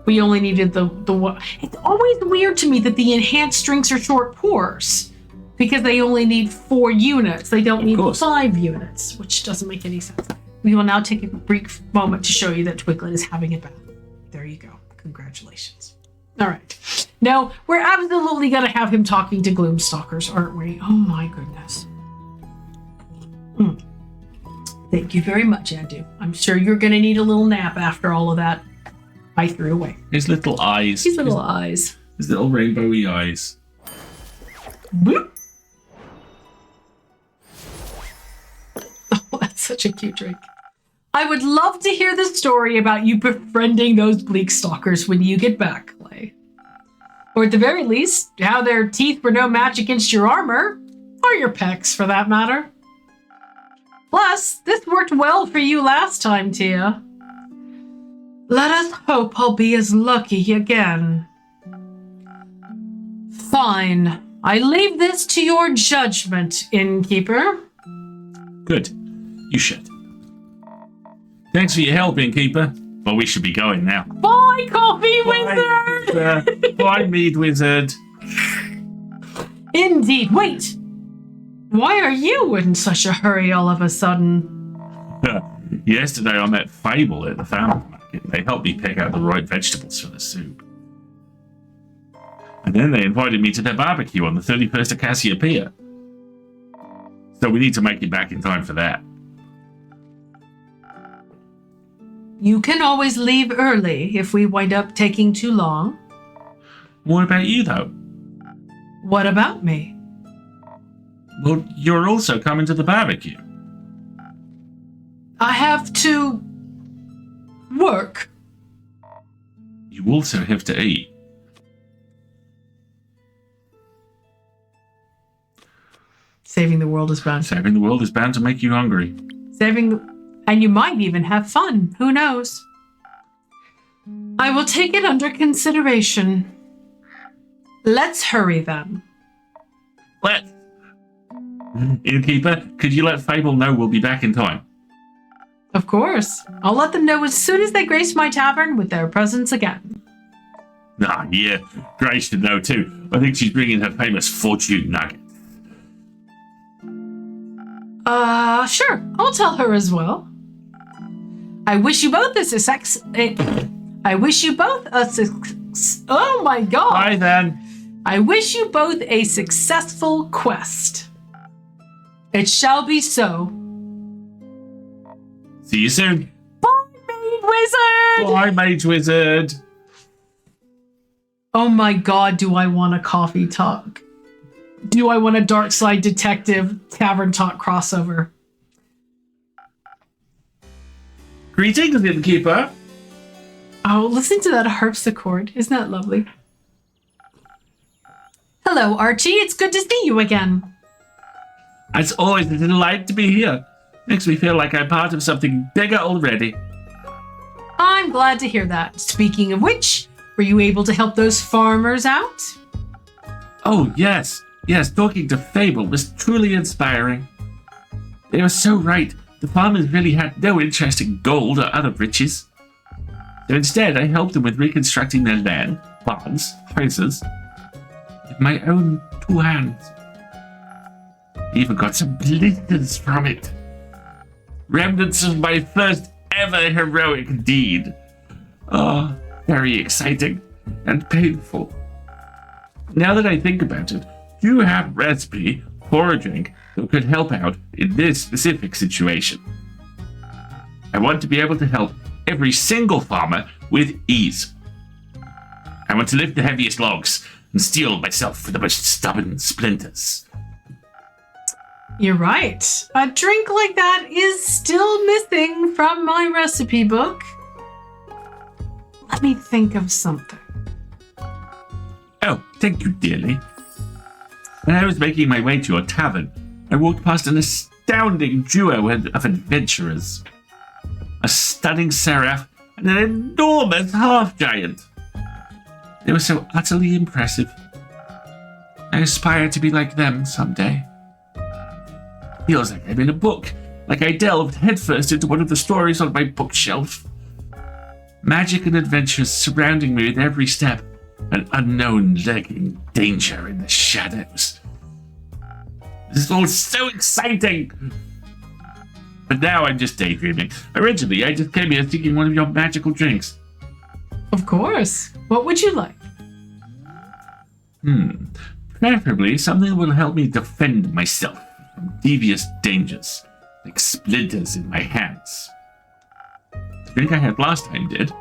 we only needed the one. It's always weird to me that the enhanced drinks are short pours because they only need 4 units. They don't need 5 units, which doesn't make any sense. We will now take a brief moment to show you that Twiglet is having a bath. There you go. Congratulations. All right. Now, we're absolutely going to have him talking to Gloomstalkers, aren't we? Oh my goodness. Thank you very much, Andu. I'm sure you're going to need a little nap after all of that I threw away. His little eyes. His little eyes. His little rainbowy eyes. Boop. Oh, that's such a cute drink. I would love to hear the story about you befriending those bleak stalkers when you get back, Clay. Or at the very least, how their teeth were no match against your armor, or your pecs for that matter. Plus, this worked well for you last time, Tia. Let us hope I'll be as lucky again. Fine. I leave this to your judgment, innkeeper. Good. You should. Thanks for your help, innkeeper. But we should be going now. Bye, coffee wizard! Bye, mead wizard. Indeed. Wait! Why are you in such a hurry all of a sudden? Yesterday I met Fable at the farmer's market. They helped me pick out the right vegetables for the soup. And then they invited me to their barbecue on the 31st of Cassiopeia. So we need to make it back in time for that. You can always leave early if we wind up taking too long. What about you, though? What about me? Well, you're also coming to the barbecue. I have to work. You also have to eat. Saving the world is bound. Saving the world is bound to make you hungry. And you might even have fun. Who knows? I will take it under consideration. Let's hurry then. Let's. Innkeeper, could you let Fable know we'll be back in time? Of course. I'll let them know as soon as they grace my tavern with their presence again. Ah, yeah. Grace should know too. I think she's bringing her famous fortune nugget. Sure. I'll tell her as well. I wish you both oh my god. Bye then. I wish you both a successful quest. It shall be so. See you soon. Bye, Maid Wizard! Bye, Mage Wizard. Oh my god, do I want a coffee talk? Do I want a Dark Side Detective Tavern Talk crossover? Greetings, innkeeper. Oh, listen to that harpsichord. Isn't that lovely? Hello, Archie. It's good to see you again. It's always a delight to be here. Makes me feel like I'm part of something bigger already. I'm glad to hear that. Speaking of which, were you able to help those farmers out? Oh, yes. Yes, talking to Fable was truly inspiring. They were so right. The farmers really had no interest in gold or other riches. So instead, I helped them with reconstructing their land, barns, houses, with my own 2 hands. I even got some blisters from it. Remnants of my first ever heroic deed. Oh, very exciting and painful. Now that I think about it, do you have a recipe for a drink that could help out in this specific situation? I want to be able to help every single farmer with ease. I want to lift the heaviest logs and steel myself for the most stubborn splinters. You're right. A drink like that is still missing from my recipe book. Let me think of something. Oh, thank you, dearly. When I was making my way to your tavern, I walked past an astounding duo of adventurers. A stunning seraph and an enormous half-giant. They were so utterly impressive. I aspire to be like them someday. Feels like I'm in a book, like I delved headfirst into one of the stories on my bookshelf. Magic and adventures surrounding me at every step, an unknown lurking danger in the shadows. This is all so exciting! But now I'm just daydreaming. Originally, I just came here seeking one of your magical drinks. Of course. What would you like? Preferably something that will help me defend myself from devious dangers, like splinters in my hands. The drink I had last time did.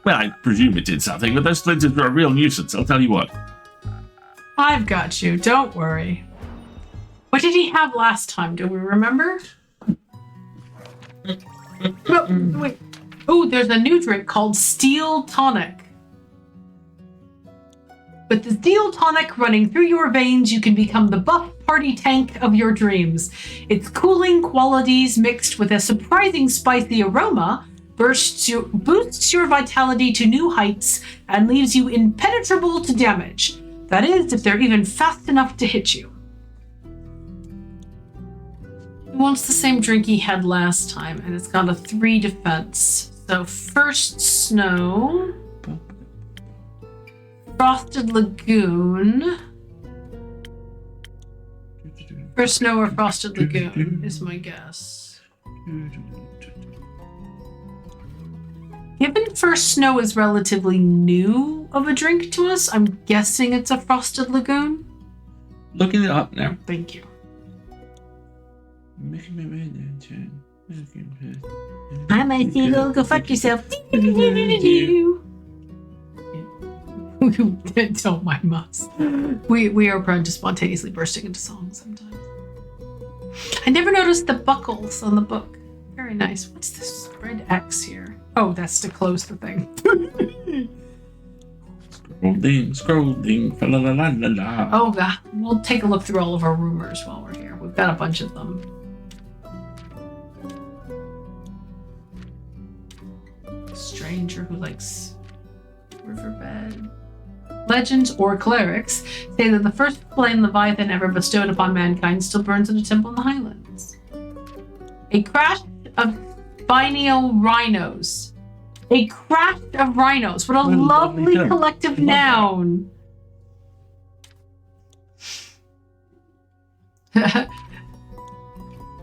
Well, I presume it did something, but those splinters were a real nuisance, I'll tell you what. I've got you. Don't worry. What did he have last time? Do we remember? Oh, wait. Oh, there's a new drink called Steel Tonic. With the Steel Tonic running through your veins, you can become the buff party tank of your dreams. Its cooling qualities mixed with a surprising spicy aroma boosts your vitality to new heights and leaves you impenetrable to damage. That is, if they're even fast enough to hit you. He wants the same drink he had last time, and it's got a 3 defense. So first snow, Frosted Lagoon. First snow or Frosted Lagoon is my guess. Given first snow is relatively new of a drink to us, I'm guessing it's a Frosted Lagoon. Looking it up now. Thank you. I'm a seagull, go fuck yourself. Don't mind us. We are prone to spontaneously bursting into song sometimes. I never noticed the buckles on the book. Very nice. What's this red X here? Oh, that's to close the thing. Scrolling, fa la la la la la. Oh god, we'll take a look through all of our rumors while we're here. We've got a bunch of them. Stranger who likes riverbed. Legends or clerics say that the first flame Leviathan ever bestowed upon mankind still burns in a temple in the Highlands. A crash of spinal rhinos. A crash of rhinos. What a lovely collective noun.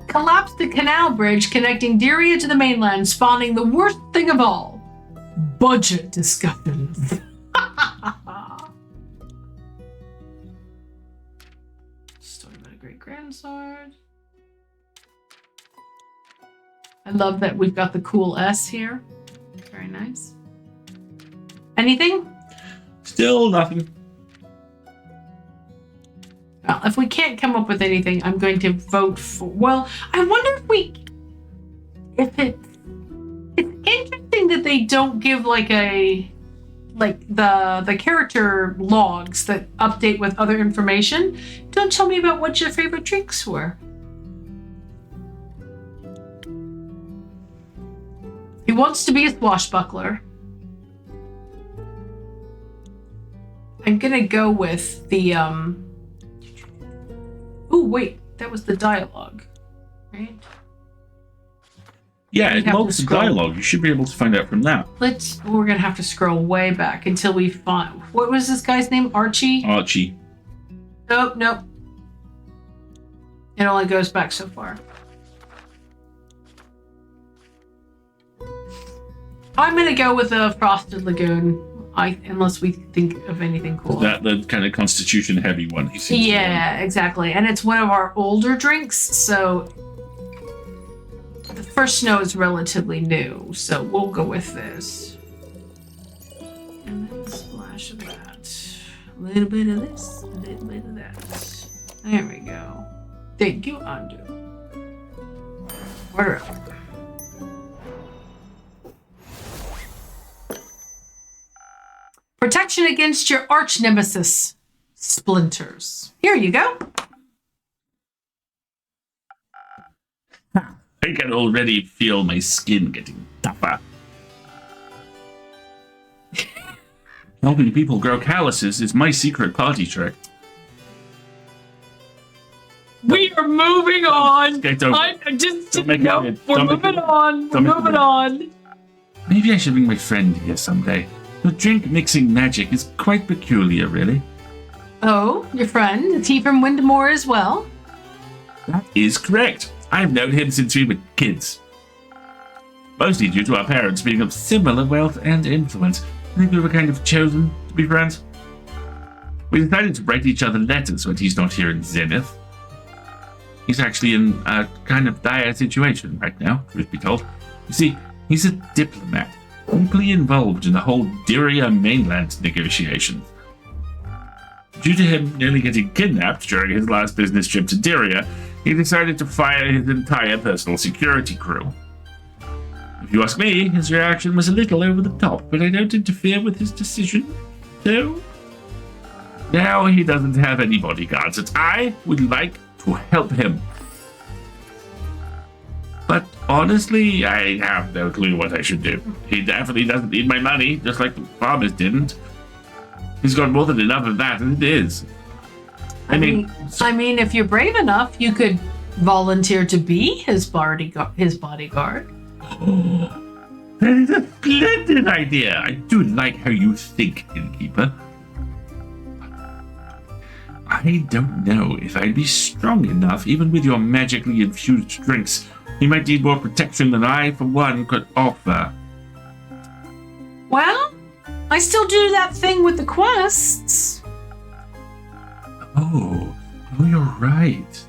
Collapsed the canal bridge connecting Dyria to the mainland, spawning the worst thing of all. Budget discussions. Story about a great grandsword. I love that we've got the cool S here. Very nice. Anything? Still nothing. Well, if we can't come up with anything, I'm going to vote for. Well, I wonder if it's interesting that they don't give the character logs that update with other information. Don't tell me about what your favorite drinks were. He wants to be a swashbuckler. I'm gonna go with the Oh wait, that was the dialogue, right? Yeah, it logs the dialogue. You should be able to find out from that. We're gonna have to scroll way back until we find. What was this guy's name? Archie? Archie. Nope. It only goes back so far. I'm gonna go with a Frosted Lagoon. Unless we think of anything cool. That the kind of constitution heavy one. He seems yeah, exactly. And it's one of our older drinks, so the first snow is relatively new, so we'll go with this. And then a splash of that. A little bit of this, a little bit of that. There we go. Thank you, Andu. Order up. Protection against your arch nemesis, splinters. Here you go. I can already feel my skin getting tougher. Helping people grow calluses is my secret party trick. We are moving on. Okay, don't make it no, weird. we're Don't make moving it- on. We're don't make it moving weird. on. Maybe I should bring my friend here someday. The drink mixing magic is quite peculiar, really. Oh, your friend? Is he from Windmore as well? That is correct. I've known him since we were kids. Mostly due to our parents being of similar wealth and influence. I think we were kind of chosen to be friends. We decided to write each other letters when he's not here in Zenith. He's actually in a kind of dire situation right now, truth be told. You see, he's a diplomat, deeply involved in the whole Dyria mainland negotiations. Due to him nearly getting kidnapped during his last business trip to Dyria, he decided to fire his entire personal security crew. If you ask me, his reaction was a little over the top, but I don't interfere with his decision. So, now he doesn't have any bodyguards, and I would like to help him. But honestly, I have no clue what I should do. He definitely doesn't need my money, just like the farmers didn't. He's got more than enough of that as it is. I mean, if you're brave enough, you could volunteer to be his bodyguard. That is a splendid idea. I do like how you think, innkeeper. I don't know if I'd be strong enough, even with your magically infused drinks. You might need more protection than I, for one, could offer. Well, I still do that thing with the quests. Oh, you're right.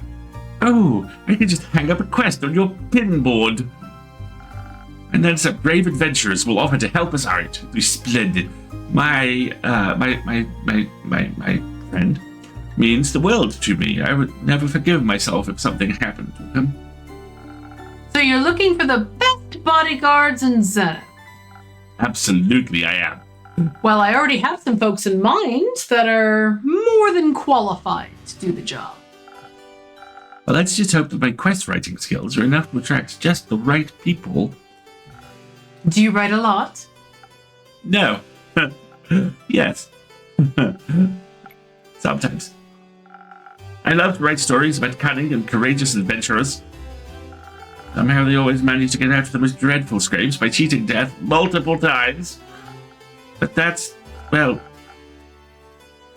Oh, I could just hang up a quest on your pinboard. And then some brave adventurers will offer to help us out. It'll be splendid. My friend means the world to me. I would never forgive myself if something happened to him. So you're looking for the best bodyguards in Zenith. Absolutely, I am. Well, I already have some folks in mind that are more than qualified to do the job. Well, let's just hope that my quest writing skills are enough to attract just the right people. Do you write a lot? No. Yes. Sometimes. I love to write stories about cunning and courageous adventurers. Somehow they always manage to get out of the most dreadful scrapes by cheating death multiple times. But that's, well,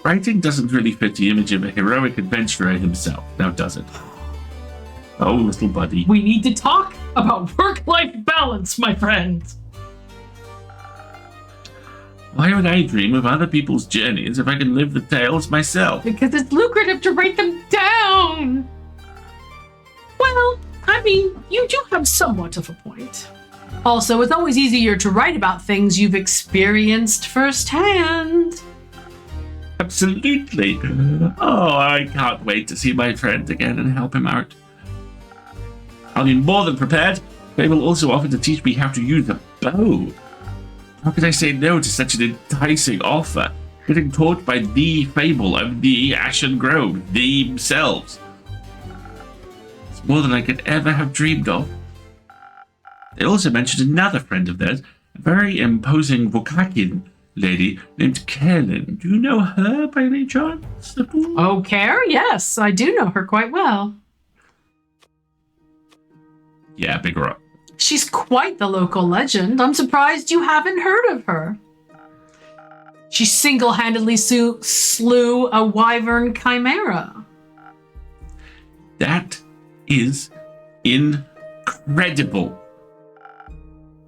writing doesn't really fit the image of a heroic adventurer himself, now does it? Oh, little buddy. We need to talk about work-life balance, my friend. Why would I dream of other people's journeys if I can live the tales myself? Because it's lucrative to write them down. Well, I mean, you do have somewhat of a point. Also, it's always easier to write about things you've experienced firsthand. Absolutely. Oh, I can't wait to see my friend again and help him out. I'll be more than prepared. They will also offer to teach me how to use a bow. How could I say no to such an enticing offer? Getting taught by the fable of the Ashen Grove, themselves. It's more than I could ever have dreamed of. They also mentioned another friend of theirs, a very imposing Vokakin lady named Kerlin. Do you know her by any chance? Oh, Care? Yes, I do know her quite well. Yeah, big rock. She's quite the local legend. I'm surprised you haven't heard of her. She single-handedly slew a wyvern chimera. That is incredible.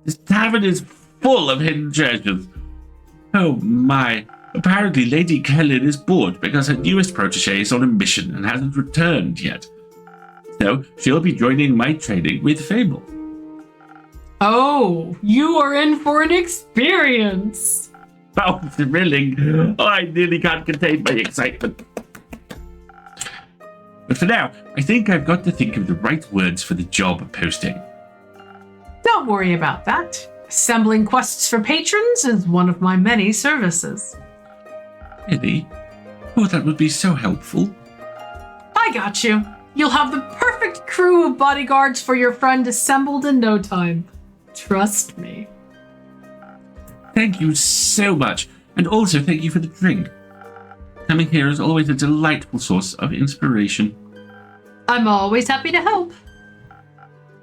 This tavern is full of hidden treasures. Oh my. Apparently Lady Kellyn is bored because her newest protege is on a mission and hasn't returned yet. So she'll be joining my training with Fable. Oh, you are in for an experience. Oh, thrilling. Oh, I nearly can't contain my excitement. But for now, I think I've got to think of the right words for the job posting. Don't worry about that. Assembling quests for patrons is one of my many services. Really? Oh, that would be so helpful. I got you. You'll have the perfect crew of bodyguards for your friend assembled in no time. Trust me. Thank you so much. And also thank you for the drink. Coming here is always a delightful source of inspiration. I'm always happy to help.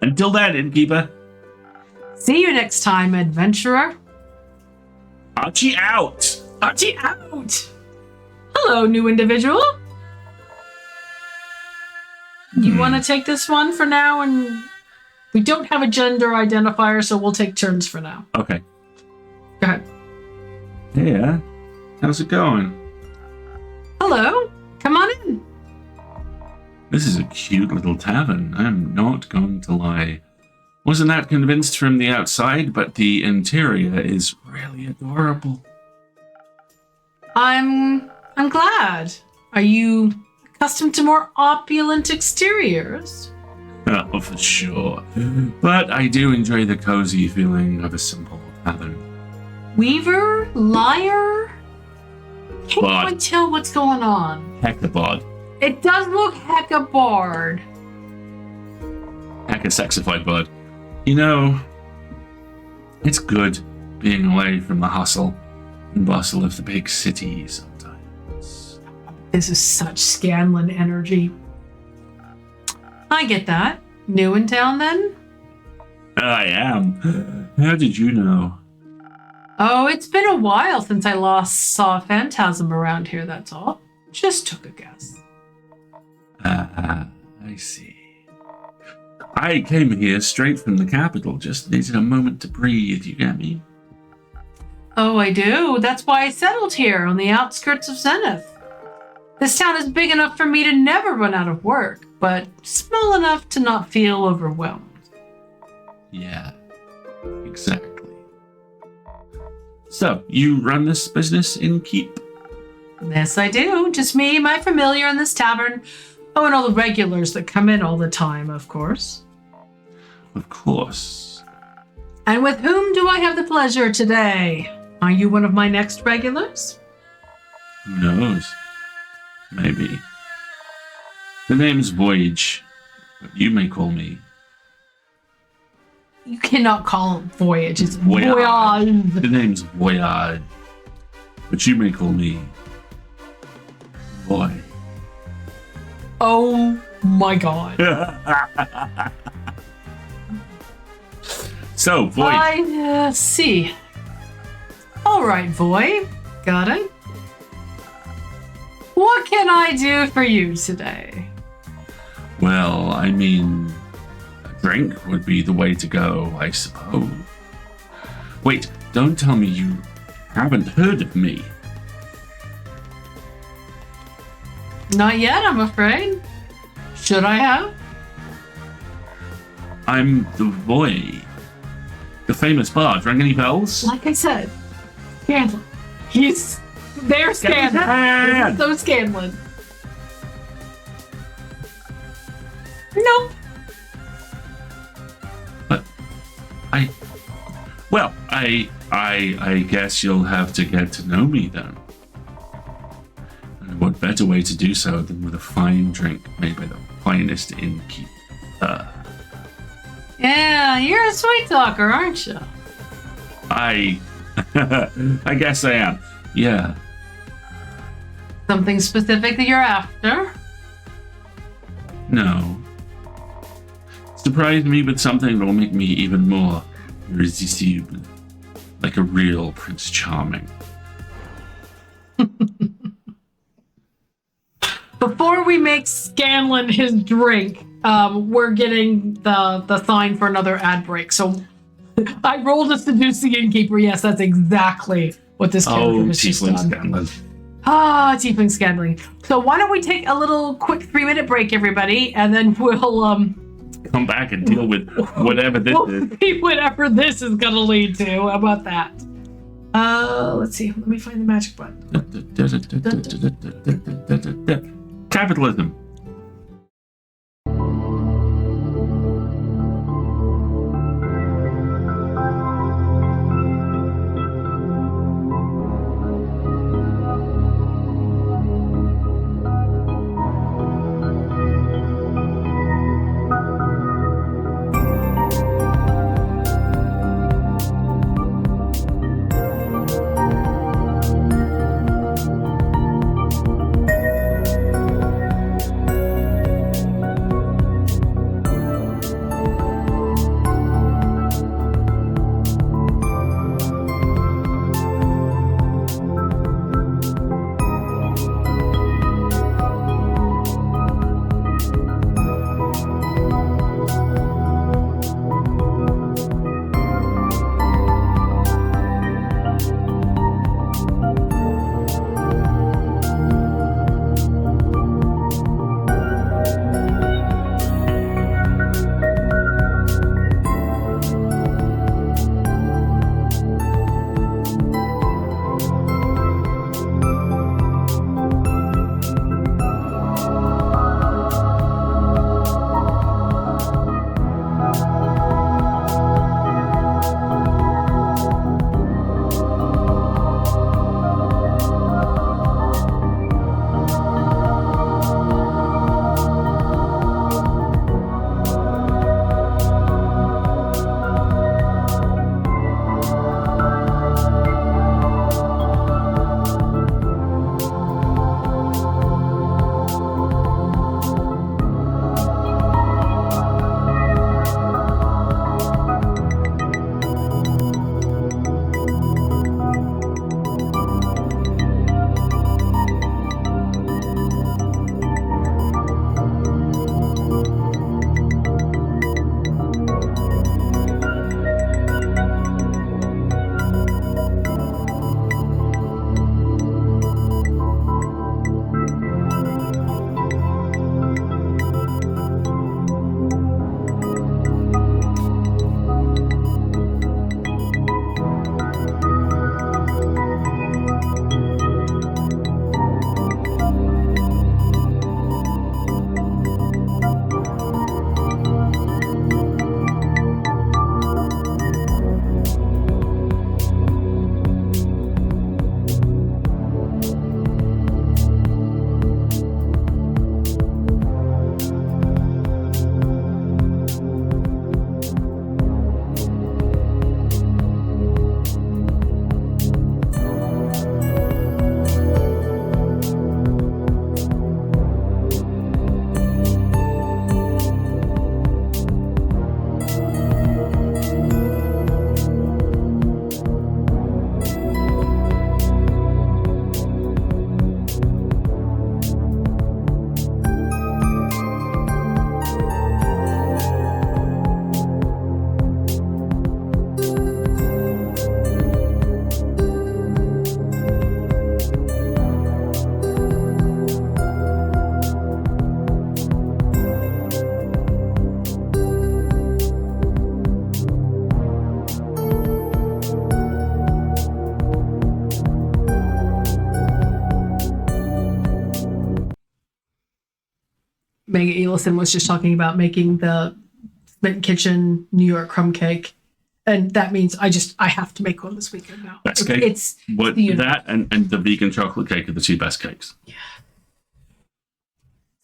Until then, innkeeper. See you next time, adventurer. Archie out! Archie out! Hello, new individual. You want to take this one for now? And we don't have a gender identifier, so we'll take turns for now. Okay. Go ahead. Yeah. How's it going? Hello. Come on in. This is a cute little tavern. I'm not going to lie. Wasn't that convinced from the outside, but the interior is really adorable. I'm glad. Are you accustomed to more opulent exteriors? Oh, for sure. But I do enjoy the cozy feeling of a simple tavern. Weaver? Liar? Can't Bard. quite tell what's going on. Hecabard. It does look hecka-bard. Heca-sexified bud. You know, it's good being away from the hustle and bustle of the big city sometimes. This is such Scanlan energy. I get that. New in town then? I am. How did you know? Oh, it's been a while since I last saw a phantasm around here, that's all. Just took a guess. I see. I came here straight from the capital, just needed a moment to breathe, you get me? Oh, I do. That's why I settled here on the outskirts of Zenith. This town is big enough for me to never run out of work, but small enough to not feel overwhelmed. Yeah, exactly. So, you run this business in Keep? Yes, I do. Just me, my familiar in this tavern. Oh, and all the regulars that come in all the time, of course. Of course. And with whom do I have the pleasure today? Are you one of my next regulars? Who knows? Maybe. The name's Voyage, but you may call me You cannot call it Voyage. It's Voyage. Voyage. The name's Voyage, but you may call me Boy. Oh my god. So, Void. I see. All right, Voy. Got it. What can I do for you today? Well, I mean, a drink would be the way to go, I suppose. Wait, don't tell me you haven't heard of me. Not yet, I'm afraid. Should I have? I'm the Void. The famous bard. Ring any bells? Like I said, Scanlan. They're Scanlan. Scanlan! So Scanlan. Nope. But I guess you'll have to get to know me then. And what better way to do so than with a fine drink made by the finest innkeeper? Yeah, you're a sweet talker, aren't you? I guess I am. Yeah. Something specific that you're after? No. Surprise me with something that'll make me even more irresistible. Like a real Prince Charming. Before we make Scanlan his drink, we're getting the sign for another ad break. So I rolled a seduce the innkeeper. Yes, that's exactly what this character has just Tiefling done. Scanlan. Ah, Tiefling Scanlan. So why don't we take a little quick 3-minute break, everybody, and then we'll Come back and deal with whatever this we'll is. see whatever this is gonna lead to. How about that? Let's see. Let me find the magic button. Capitalism. Megan Elison was just talking about making the Smitten Kitchen New York crumb cake. And that means I have to make one this weekend now. Best cake. It's what that and the vegan chocolate cake are the two best cakes. Yeah.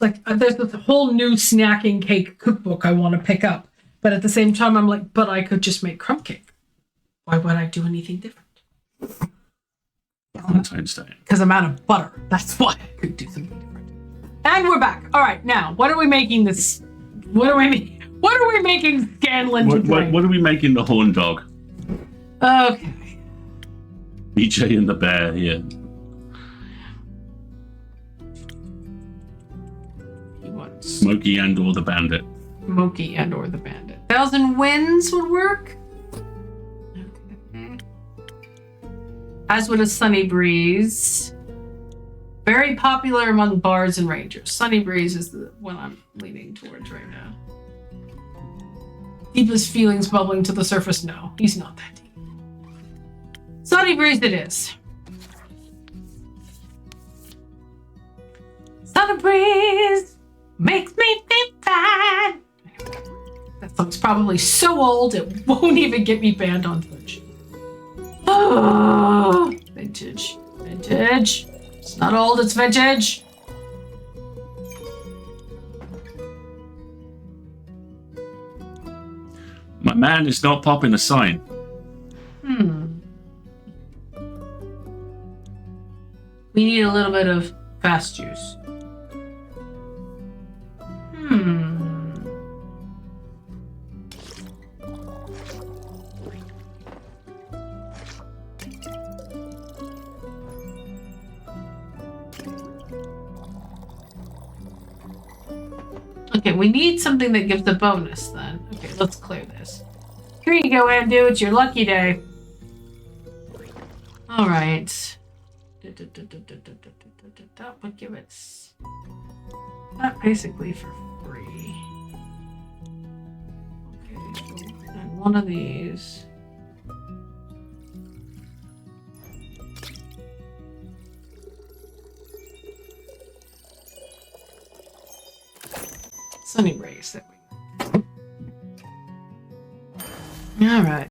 Like there's this whole new snacking cake cookbook I want to pick up. But at the same time, I'm like, but I could just make crumb cake. Why would I do anything different? Valentine's Day. Because I'm out of butter. That's why I could do something different. And we're back. All right, now, what are we making this? What are we making Scanlan to drink? What are we making the horn dog? Okay. BJ and the bear here. He wants Smokey and or the bandit. Smokey and or the bandit. 1,000 Winds would work. Okay. As would a Sunny Breeze. Very popular among bards and rangers. Sunny Breeze is the one I'm leaning towards right now. Deepest feelings bubbling to the surface? No, he's not that deep. Sunny Breeze it is. Sunny Breeze makes me feel fine. That song's probably so old it won't even get me banned on Twitch. Oh, vintage. Vintage. It's not old, it's vintage. My man is not popping a sign. We need a little bit of fast juice. Okay, we need something that gives a bonus then. Okay, let's clear this. Here you go, Andu. It's your lucky day. All right. That would give it that basically for free. Okay, and one of these. Sunny Rays, that we. All right.